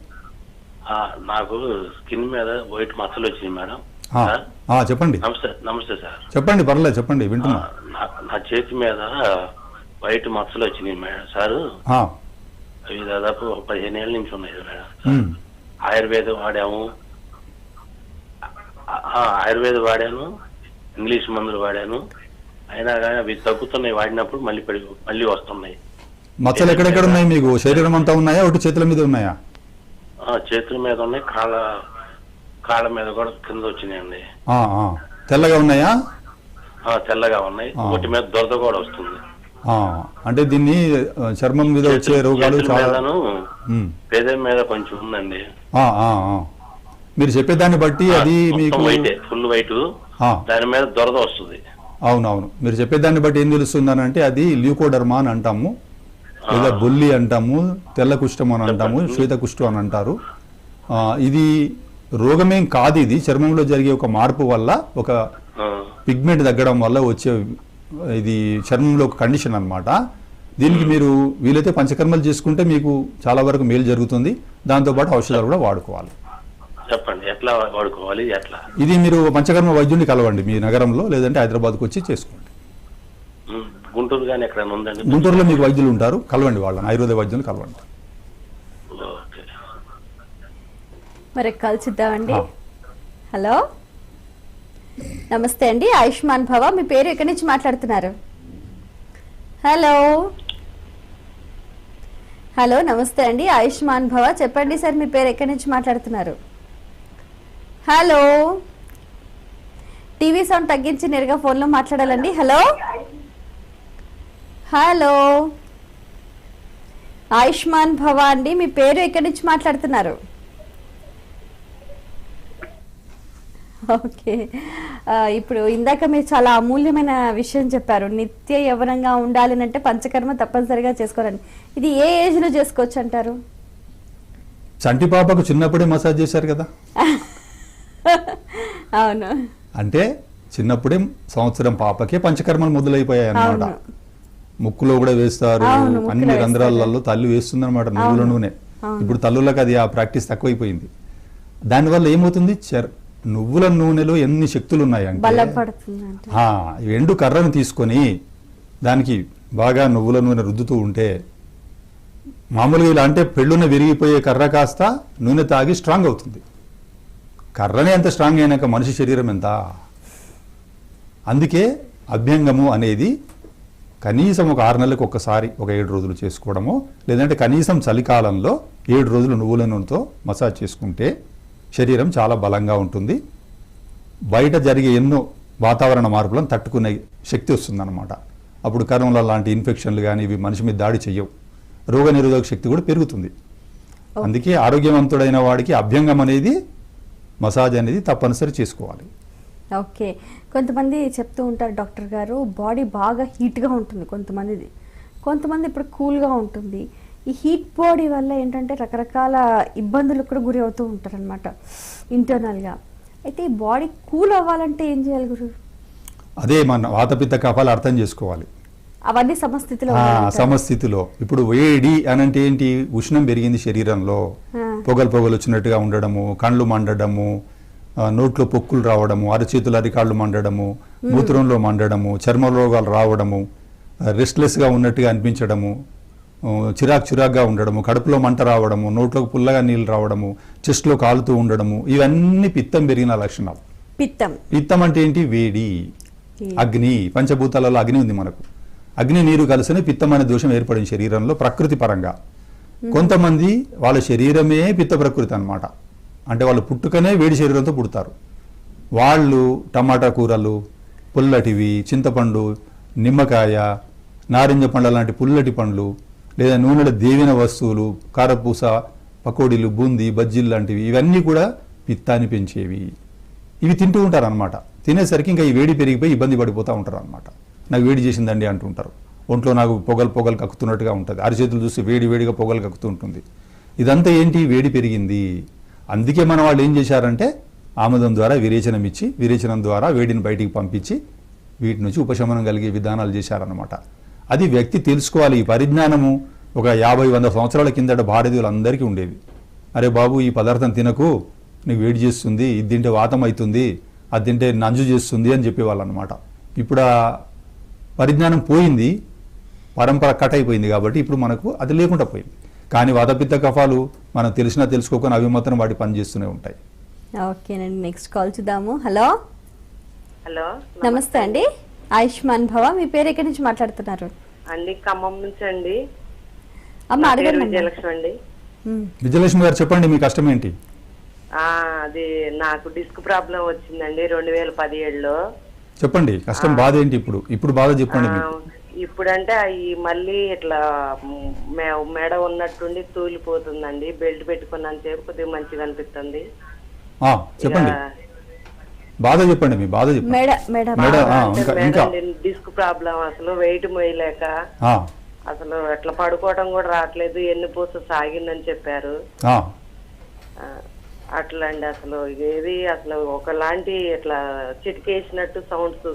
నాకు స్కిన్ మీద వైట్ మచ్చలు వచ్చినాయి మేడం. చెప్పండి. నమస్తే సార్. చెప్పండి, పర్లేదు చెప్పండి, వింటున్నా. నా చేతి మీద వైట్ మచ్చలు వచ్చినాయి మేడం సార్. అవి దాదాపు 15 ఏళ్ళ నుంచి ఉన్నాయి మేడం. ఉమ్. ఆయుర్వేదం వాడాము, ఆయుర్వేదం వాడాను, ఇంగ్లీష్ మందులు వాడాను, అయినా కానీ అవి తగ్గుతున్నాయి. వాడినప్పుడు మళ్ళీ వస్తున్నాయి. మచ్చలు ఎక్కడెక్కడ ఉన్నాయి మీకు? శరీరం అంతా ఉన్నాయా, ఒకటి చేతుల మీద ఉన్నాయా? చేతుల మీద ఉన్నాయి, కాళ్ళ మీద కూడా కింద వచ్చినాయండి. తెల్లగా ఉన్నాయా? తెల్లగా ఉన్నాయి. ఒకటి మీద దొరద కూడా వస్తుంది. అంటే దీన్ని చర్మం మీద వచ్చే రోగాలు చాలా పేద మీద కొంచెం ఉందండి. మీరు చెప్పేదాన్ని బట్టి అది మీకు ఫుల్ వైట్, దాని మీద దొరద వస్తుంది. అవునవును, మీరు చెప్పేదాన్ని బట్టి ఏం తెలుస్తుందని అంటే అది ల్యూకోడర్మా అని అంటాము, లేదా బొల్లి అంటాము, తెల్ల కుష్టం అని అంటాము, శ్వేత కుష్టం అని అంటారు. ఇది రోగమేం కాదు, ఇది చర్మంలో జరిగే ఒక మార్పు వల్ల, ఒక పిగ్మెంట్ తగ్గడం వల్ల వచ్చే ఇది చర్మంలో ఒక కండిషన్ అన్నమాట. దీనికి మీరు వీలైతే పంచకర్మలు చేసుకుంటే మీకు చాలా వరకు మేలు జరుగుతుంది. దాంతోపాటు ఔషధాలు కూడా వాడుకోవాలి. చెప్పండి ఎట్లా వాడుకోవాలి? ఎట్లా? ఇది మీరు పంచకర్మ వైద్యుని కలవండి మీ నగరంలో, లేదంటే హైదరాబాద్కి వచ్చి చేసుకోండి. గుంటూరు కానీ ఎక్కడ ఉందండి? గుంటూరులో మీకు వైద్యులు ఉంటారు, కలవండి వాళ్ళని, ఆయుర్వేద వైద్యులు కలవండి. మరి కలుసుద్దామండి. హలో, నమస్తే అండి, ఆయుష్మాన్ భవ. మీ పేరు ఎక్కడి నుంచి మాట్లాడుతున్నారు? హలో హలో, నమస్తే అండి, ఆయుష్మాన్ భవ. చెప్పండి సార్, మీ పేరు ఎక్కడి నుంచి మాట్లాడుతున్నారు? హలో, టీవీ సౌండ్ తగ్గించి నేరుగా ఫోన్లో మాట్లాడాలండి. హలో హలో, ఆయుష్మాన్ భవ అండి, మీ పేరు ఎక్కడి నుంచి మాట్లాడుతున్నారు? ఓకే, ఇప్పుడు ఇందాక మీరు చాలా అమూల్యమైన విషయం చెప్పారు. నిత్య యవ్వనంగా ఉండాలి అంటే పంచకర్మ తప్పనిసరిగా చేసుకోవాలని. ఇది ఏ ఏజ్ లో చేసుకోవచ్చు అంటారు? చంటి పాపకు చిన్నప్పుడే మసాజ్ చేశారు కదా. అవును, అంటే చిన్నప్పుడే సంవత్సరం పాపకే పంచకర్మలు మొదలైపోయాయి అన్నమాట. ముక్కులో కూడా వేస్తారు, అన్ని రంధ్రాలలో తల్లి వేస్తుంది అనమాట నువ్వుల నూనె. ఇప్పుడు తల్లులకు అది ఆ ప్రాక్టీస్ తక్కువైపోయింది. దానివల్ల ఏమవుతుంది, నువ్వుల నూనెలో ఎన్ని శక్తులు ఉన్నాయంటే, ఎండు కర్రను తీసుకొని దానికి బాగా నువ్వుల నూనె రుద్దుతూ ఉంటే, మామూలుగా ఇలా అంటే పెళ్ళున విరిగిపోయే కర్ర కాస్త నూనె తాగి స్ట్రాంగ్ అవుతుంది. కర్రనే ఎంత స్ట్రాంగ్ అయినాక మనిషి శరీరం ఎంత. అందుకే అభ్యంగము అనేది కనీసం ఒక 6 నెలలకు ఒక్కసారి ఒక 7 రోజులు చేసుకోవడము, లేదంటే కనీసం చలికాలంలో 7 రోజులు నువ్వుల నూనెతో మసాజ్ చేసుకుంటే శరీరం చాలా బలంగా ఉంటుంది. బయట జరిగే ఎన్నో వాతావరణ మార్పులను తట్టుకునే శక్తి వస్తుందన్నమాట. అప్పుడు కరోనా లాంటి ఇన్ఫెక్షన్లు కానీ ఇవి మనిషి మీద దాడి చెయ్యవు, రోగ నిరోధక శక్తి కూడా పెరుగుతుంది. అందుకే ఆరోగ్యవంతుడైన వాడికి అభ్యంగం అనేది, మసాజ్ అనేది తప్పనిసరి చేసుకోవాలి. ఓకే, కొంతమంది చెప్తూ ఉంటారు డాక్టర్ గారు, బాడీ బాగా హీట్గా ఉంటుంది కొంతమంది ఇప్పుడు కూల్గా ఉంటుంది. ఈ హీట్ బాడీ వల్ల ఏంటంటే రకరకాల ఇబ్బందులకు కూడా గురి అవుతూ ఉంటారు అనమాట ఇంటర్నల్గా. అయితే ఈ బాడీ కూల్ అవ్వాలంటే ఏం చేయాలి గురు? అదే మన వాతపిత్త కఫాలు అర్థం చేసుకోవాలి. అవన్నీ సమస్థితిలో. ఇప్పుడు వేడి అనంటే ఏంటి, ఉష్ణం పెరిగింది శరీరంలో, పొగలు వచ్చినట్టుగా ఉండడము, కండ్లు మండడము, నోట్లో పొక్కులు రావడము, అరచేతులు అరికాళ్ళు మండడము, మూత్రంలో మండడము, చర్మ రోగాలు రావడము, రెస్ట్లెస్గా ఉన్నట్టుగా అనిపించడము, చిరాకుగా ఉండడము, కడుపులో మంట రావడము, నోట్లోకి పుల్లగా నీళ్ళు రావడము, చెస్ట్లో కాలుతూ ఉండడము, ఇవన్నీ పిత్తం పెరిగిన లక్షణాలు. పిత్తం అంటే ఏంటి, వేడి, అగ్ని. పంచభూతాలలో అగ్ని ఉంది మనకు. అగ్ని నీరు కలిసినే పిత్తం అనే దోషం ఏర్పడింది శరీరంలో ప్రకృతి పరంగా. కొంతమంది వాళ్ళ శరీరమే పిత్త ప్రకృతి అన్నమాట. అంటే వాళ్ళు పుట్టుకనే వేడి శరీరంతో పుడతారు. వాళ్ళు టమాటా కూరలు, పుల్లటివి, చింతపండు, నిమ్మకాయ, నారింజ పండ్ల లాంటి పుల్లటి పండ్లు, లేదా నూనెలో దేవిన వస్తువులు, కారపూస, పకోడీలు, బూందీ, బజ్జీలు లాంటివి, ఇవన్నీ కూడా పిత్తాన్ని పెంచేవి. ఇవి తింటూ ఉంటారు అనమాట. తినేసరికి ఇంకా ఈ వేడి పెరిగిపోయి ఇబ్బంది పడిపోతూ ఉంటారు అనమాట. నాకు వేడి చేసిందండి అంటుంటారు. ఒంట్లో నాకు పొగలు కక్కుతున్నట్టుగా ఉంటుంది. అరిచేతులు చూసి వేడిగా పొగలు కక్కుతూ ఉంటుంది. ఇదంతా ఏంటి, వేడి పెరిగింది. అందుకే మన వాళ్ళు ఏం చేశారంటే ఆముదం ద్వారా విరేచనం ఇచ్చి, విరేచనం ద్వారా వేడిని బయటికి పంపించి వీటి నుంచి ఉపశమనం కలిగే విధానాలు చేశారన్నమాట. అది వ్యక్తి తెలుసుకోవాలి. ఈ పరిజ్ఞానము ఒక 50-100 సంవత్సరాల కిందట భారతీయులందరికీ ఉండేది. అరే బాబు, ఈ పదార్థం తినకు, నీకు వేడి చేస్తుంది, ఇది తింటే వాతం అవుతుంది, అది తింటే నంజు చేస్తుంది అని చెప్పేవాళ్ళు అనమాట. ఇప్పుడు ఆ పరిజ్ఞానం పోయింది, పరంపర కట్ అయిపోయింది. కాబట్టి ఇప్పుడు మనకు అది లేకుండా పోయింది. కానీ వాతపిత్త కఫాలు మనం తెలిసినా తెలుసుకోకుండా అవి మాత్రం వాటి పని చేస్తూనే ఉంటాయి. ఓకేనండి, నెక్స్ట్ కాల్ చూద్దాము. హలో హలో నమస్తే అండి, ఆయుష్మాన్ భవ. మీ పేరు ఎక్కడి నుంచి మాట్లాడుతున్నారు? అండి ఖమ్మం నుంచి అండి. అమ్మ నా పేరు అడగండి. విజయలక్ష్మి అండి. విజయలక్ష్మి గారు చెప్పండి, మీ కష్టం ఏంటి? అది నాకు డిస్క్ ప్రాబ్లం వచ్చిందండి 2017లో. చెప్పండి, కష్టం బాధ ఏంటి? ఇప్పుడు బాధ చెప్పండి మీకు. ఇప్పుడంటే ఈ మళ్ళీ ఇట్లా మెడ ఉన్నట్టుండి తూలిపోతుందండి. బెల్ట్ పెట్టుకున్నంత సేపు కొద్దిగా మంచిగా అనిపిస్తుంది. చెప్పండి, బాధ చెప్పండి, మీ బాధ చెప్పండి. ఇంకా డిస్క్ ప్రాబ్లం, అసలు వెయిట్ మోయలేక అసలు ఎట్లా పడుకోవడం కూడా రావట్లేదు. ఎన్ని పూస సాగిందని చెప్పారు. అట్లా అండి, అసలు ఏది అసలు ఒకలాంటి ఇట్లా చిటికేసినట్టు సౌండ్స్.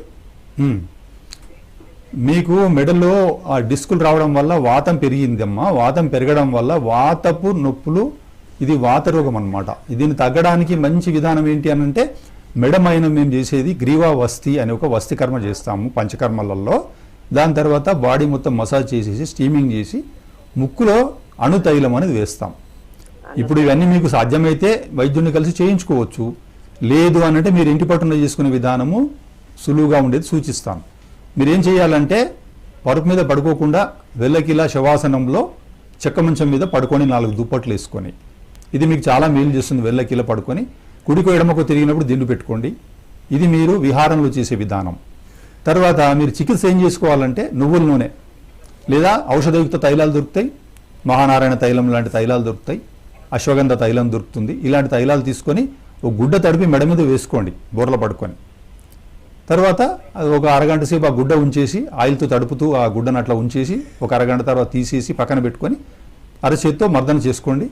మీకు మెడలో ఆ డిస్కులు రావడం వల్ల వాతం పెరిగిందమ్మా. వాతం పెరగడం వల్ల వాతపు నొప్పులు, ఇది వాత రోగం అనమాట. దీన్ని తగ్గడానికి మంచి విధానం ఏంటి అని అంటే, మెడమైన మేము చేసేది గ్రీవా వస్తి అనే ఒక వస్తి కర్మ చేస్తాము పంచకర్మలలో. దాని తర్వాత బాడీ మొత్తం మసాజ్ చేసేసి స్టీమింగ్ చేసి ముక్కులో అణుతైలం అనేది వేస్తాం. ఇప్పుడు ఇవన్నీ మీకు సాధ్యమైతే వైద్యుని కలిసి చేయించుకోవచ్చు. లేదు అనంటే మీరు ఇంటి పట్టున చేసుకునే విధానము సులువుగా ఉండేది సూచిస్తాను. మీరేం చేయాలంటే, పరుపు మీద పడుకోకుండా వెల్లకిలా శవాసనంలో చెక్క మంచం మీద పడుకొని 4 దుప్పట్లు వేసుకొని, ఇది మీకు చాలా మేలు చేస్తుంది. వెల్లకిలా పడుకొని కుడికో ఎడమకో తిరిగినప్పుడు దిండు పెట్టుకోండి. ఇది మీరు విహారంలో చేసే విధానం. తర్వాత మీరు చికిత్స ఏం చేసుకోవాలంటే, నువ్వుల నూనె లేదా ఔషధయుక్త తైలాలు దొరుకుతాయి. మహానారాయణ తైలం లాంటి తైలాలు దొరుకుతాయి. అశ్వగంధ తైలం దొరుకుతుంది. ఇలాంటి తైలాలు తీసుకొని ఒక గుడ్డ తడిపి మెడ మీద వేసుకోండి బోర్ల పడుకొని. తర్వాత అది ఒక అరగంట సేపు ఆ గుడ్డ ఉంచేసి ఆయిల్తో తడుపుతూ ఆ గుడ్డను అట్లా ఉంచేసి ఒక అరగంట తర్వాత తీసేసి పక్కన పెట్టుకొని అరచేత్తో మర్దన చేసుకోండి.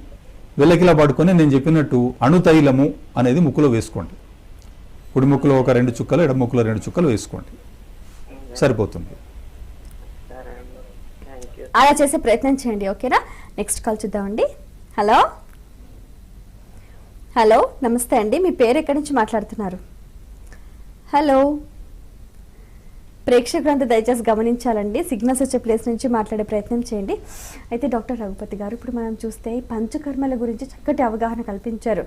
వెల్లకిలా పడుకొని నేను చెప్పినట్టు అణుతైలము అనేది ముక్కులో వేసుకోండి. కుడి ముక్కులో ఒక 2 చుక్కలు, ఎడమ ముక్కులో 2 చుక్కలు వేసుకోండి, సరిపోతుంది. అలా చేసే ప్రయత్నం చేయండి. ఓకేనా, నెక్స్ట్ కాల్ చూద్దామండి. హలో హలో నమస్తే అండి, మీ పేరు ఎక్కడి నుంచి మాట్లాడుతున్నారు? హలో, ప్రేక్షకులంతా దయచేసి గమనించాలండి, సిగ్నల్స్ వచ్చే ప్లేస్ నుంచి మాట్లాడే ప్రయత్నం చేయండి. అయితే డాక్టర్ రఘుపతి గారు, ఇప్పుడు మనం చూస్తే పంచకర్మల గురించి చక్కటి అవగాహన కల్పించారు.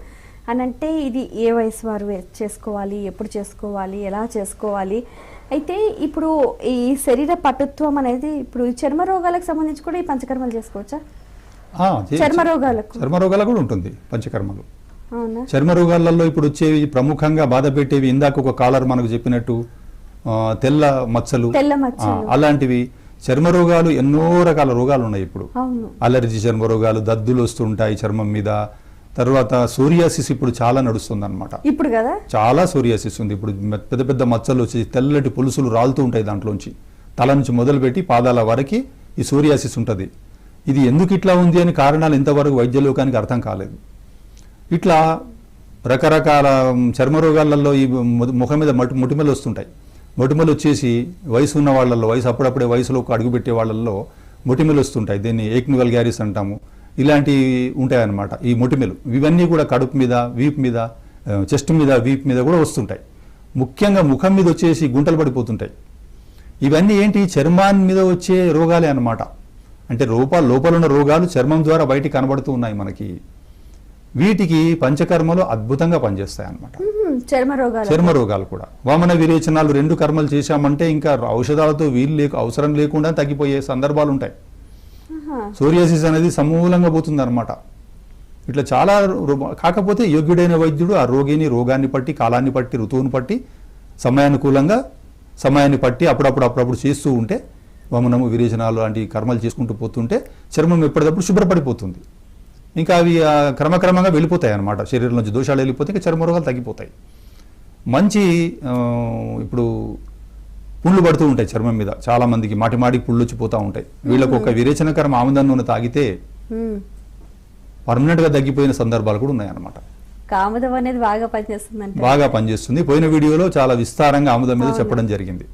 అనంటే ఇది ఏ వయసు వారు చేసుకోవాలి, ఎప్పుడు చేసుకోవాలి, ఎలా చేసుకోవాలి. అయితే ఇప్పుడు ఈ శరీర పటుత్వం అనేది ఇప్పుడు చర్మ రోగాలకు సంబంధించి కూడా ఈ పంచకర్మలు చేసుకోవచ్చా? చర్మ రోగాలకు కూడా ఉంటుంది పంచకర్మలు. అవునా? చర్మ రోగాలలో ఇప్పుడు వచ్చేవి ప్రముఖంగా బాధ పెట్టేవి, ఇందాక ఒక కాలర్ మనకు చెప్పినట్టు తెల్ల మచ్చలు, అలాంటివి. చర్మ రోగాలు ఎన్నో రకాల రోగాలు ఉన్నాయి ఇప్పుడు. అలర్జీ చర్మ రోగాలు, దద్దులు వస్తుంటాయి చర్మం మీద. తర్వాత సోరియాసిస్ ఇప్పుడు చాలా నడుస్తుంది అనమాట. ఇప్పుడు కదా చాలా సోరియాసిస్ ఉంది ఇప్పుడు. పెద్ద పెద్ద మచ్చలు వచ్చి తెల్లటి పులుసులు రాలుతూ ఉంటాయి దాంట్లోంచి. తల నుంచి మొదలుపెట్టి పాదాల వరకు ఈ సోరియాసిస్ ఉంటుంది. ఇది ఎందుకు ఇట్లా ఉంది అని కారణాలు ఇంతవరకు వైద్య లోకానికి అర్థం కాలేదు. ఇట్లా రకరకాల చర్మ రోగాలలో ఈ ముఖం మీద మొటిమలు వస్తుంటాయి. మొటిమలు వచ్చేసి వయసు ఉన్న వాళ్ళల్లో, అప్పుడప్పుడే వయసులో అడుగుపెట్టే వాళ్ళల్లో మొటిమలు వస్తుంటాయి. దీన్ని ఏక్ని వల్గారిస్ అంటాము. ఇలాంటివి ఉంటాయన్నమాట ఈ మొటిమలు. ఇవన్నీ కూడా కడుపు మీద, వీపు మీద, చెస్ట్ మీద, వీపు మీద కూడా వస్తుంటాయి. ముఖ్యంగా ముఖం మీద వచ్చేసి గుంటలు పడిపోతుంటాయి. ఇవన్నీ ఏంటి, చర్మాన్ని మీద వచ్చే రోగాలే అన్నమాట. అంటే లోపల ఉన్న రోగాలు చర్మం ద్వారా బయటికి కనబడుతూ ఉన్నాయి మనకి. వీటికి పంచకర్మలు అద్భుతంగా పనిచేస్తాయి అన్నమాట. చర్మ రోగాలు కూడా. వామన విరేచనాలు 2 కర్మలు చేశామంటే ఇంకా ఔషధాలతో అవసరం లేకుండా తగ్గిపోయే సందర్భాలు ఉంటాయి. సోరియాసిస్ అనేది సమూలంగా పోతుంది అనమాట. ఇట్లా చాలా. కాకపోతే యోగ్యుడైన వైద్యుడు ఆ రోగాన్ని బట్టి, కాలాన్ని బట్టి, ఋతువుని బట్టి, సమయాన్ని బట్టి అప్పుడప్పుడు చేస్తూ ఉంటే, వమనము విరేచనాలు లాంటి కర్మలు చేసుకుంటూ పోతుంటే చర్మం ఎప్పటికప్పుడు శుభ్రపడిపోతుంది. ఇంకా అవి క్రమక్రమంగా వెళ్ళిపోతాయి అన్నమాట. శరీరం నుంచి దోషాలు వెళ్ళిపోతే ఇంకా చర్మ రోగాలు తగ్గిపోతాయి. మంచి ఇప్పుడు పుండ్లు పడుతూ ఉంటాయి చర్మం మీద. చాలా మందికి మాటికి పుళ్ళు వచ్చిపోతూ ఉంటాయి. వీళ్ళకు ఒక విరేచనకరం ఆముదం నూనె తాగితే పర్మనెంట్ గా తగ్గిపోయిన సందర్భాలు కూడా ఉన్నాయన్నమాట. ఆముదం అనేది బాగా పనిచేస్తుంది. పోయిన వీడియోలో చాలా విస్తారంగా ఆముదం మీద చెప్పడం జరిగింది.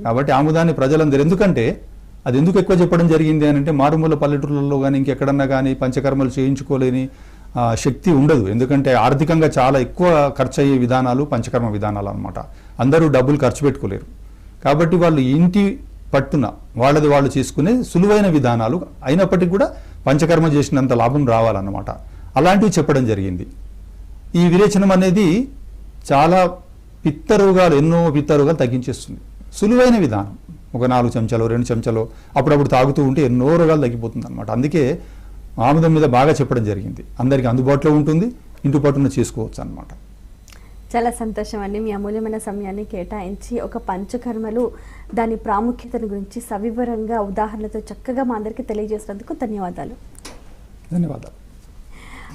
కాబట్టి ఆముదాన్ని ప్రజలందరూ, ఎందుకంటే అది ఎందుకు ఎక్కువ చెప్పడం జరిగింది అని అంటే, మారుమూల పల్లెటూళ్ళలో కానీ ఇంకెక్కడన్నా కానీ పంచకర్మలు చేయించుకోలేని శక్తి ఉండదు. ఎందుకంటే ఆర్థికంగా చాలా ఎక్కువ ఖర్చు అయ్యే విధానాలు పంచకర్మ విధానాలు అనమాట. అందరూ డబ్బులు ఖర్చు పెట్టుకోలేరు. కాబట్టి వాళ్ళు ఇంటి పట్టున వాళ్ళు చేసుకునే సులువైన విధానాలు అయినప్పటికీ కూడా పంచకర్మ చేసినంత లాభం రావాలన్నమాట. అలాంటివి చెప్పడం జరిగింది. ఈ విరేచనం అనేది చాలా పిత్తరోగాలు, ఎన్నో పిత్తరోగాలు తగ్గించేస్తుంది. సులువైన విధానం. ఒక 4 చెంచాలు 2 చెంచాలు అప్పుడప్పుడు తాగుతూ ఉంటే ఎన్నో రోగాలు తగ్గిపోతుంది అనమాట. అందుకే ఆముదం మీద బాగా చెప్పడం జరిగింది. అందరికీ అందుబాటులో ఉంటుంది, ఇంటి పట్టున చేసుకోవచ్చు అన్నమాట. చాలా సంతోషం అండి, మీ అమూల్యమైన సమయాన్ని కేటాయించి ఒక పంచకర్మలు దాని ప్రాముఖ్యతను గురించి సవివరంగా ఉదాహరణలతో చక్కగా మా అందరికీ తెలియజేసినందుకు ధన్యవాదాలు. ధన్యవాదాలు.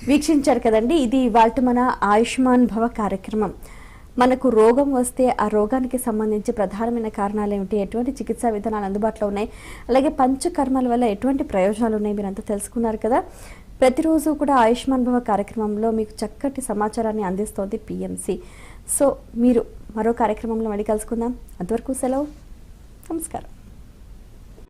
వీక్షించారు కదండి, ఇది ఇవాళ మన ఆయుష్మాన్ భవ కార్యక్రమం. మనకు రోగం వస్తే ఆ రోగానికి సంబంధించి ప్రధానమైన కారణాలు ఏమిటి, ఎటువంటి చికిత్సా విధానాలు అందుబాటులో ఉన్నాయి, అలాగే పంచకర్మల వల్ల ఎటువంటి ప్రయోజనాలు ఉన్నాయి మీరంతా తెలుసుకున్నారు కదా. ప్రతిరోజు కూడా ఆయుష్మాన్ భవ కార్యక్రమంలో మీకు చక్కటి సమాచారాన్ని అందిస్తోంది పిఎంసి. సో మీరు మరో కార్యక్రమంలో మళ్ళీ కలుసుకుందాం. అంతవరకు సెలవు, నమస్కారం.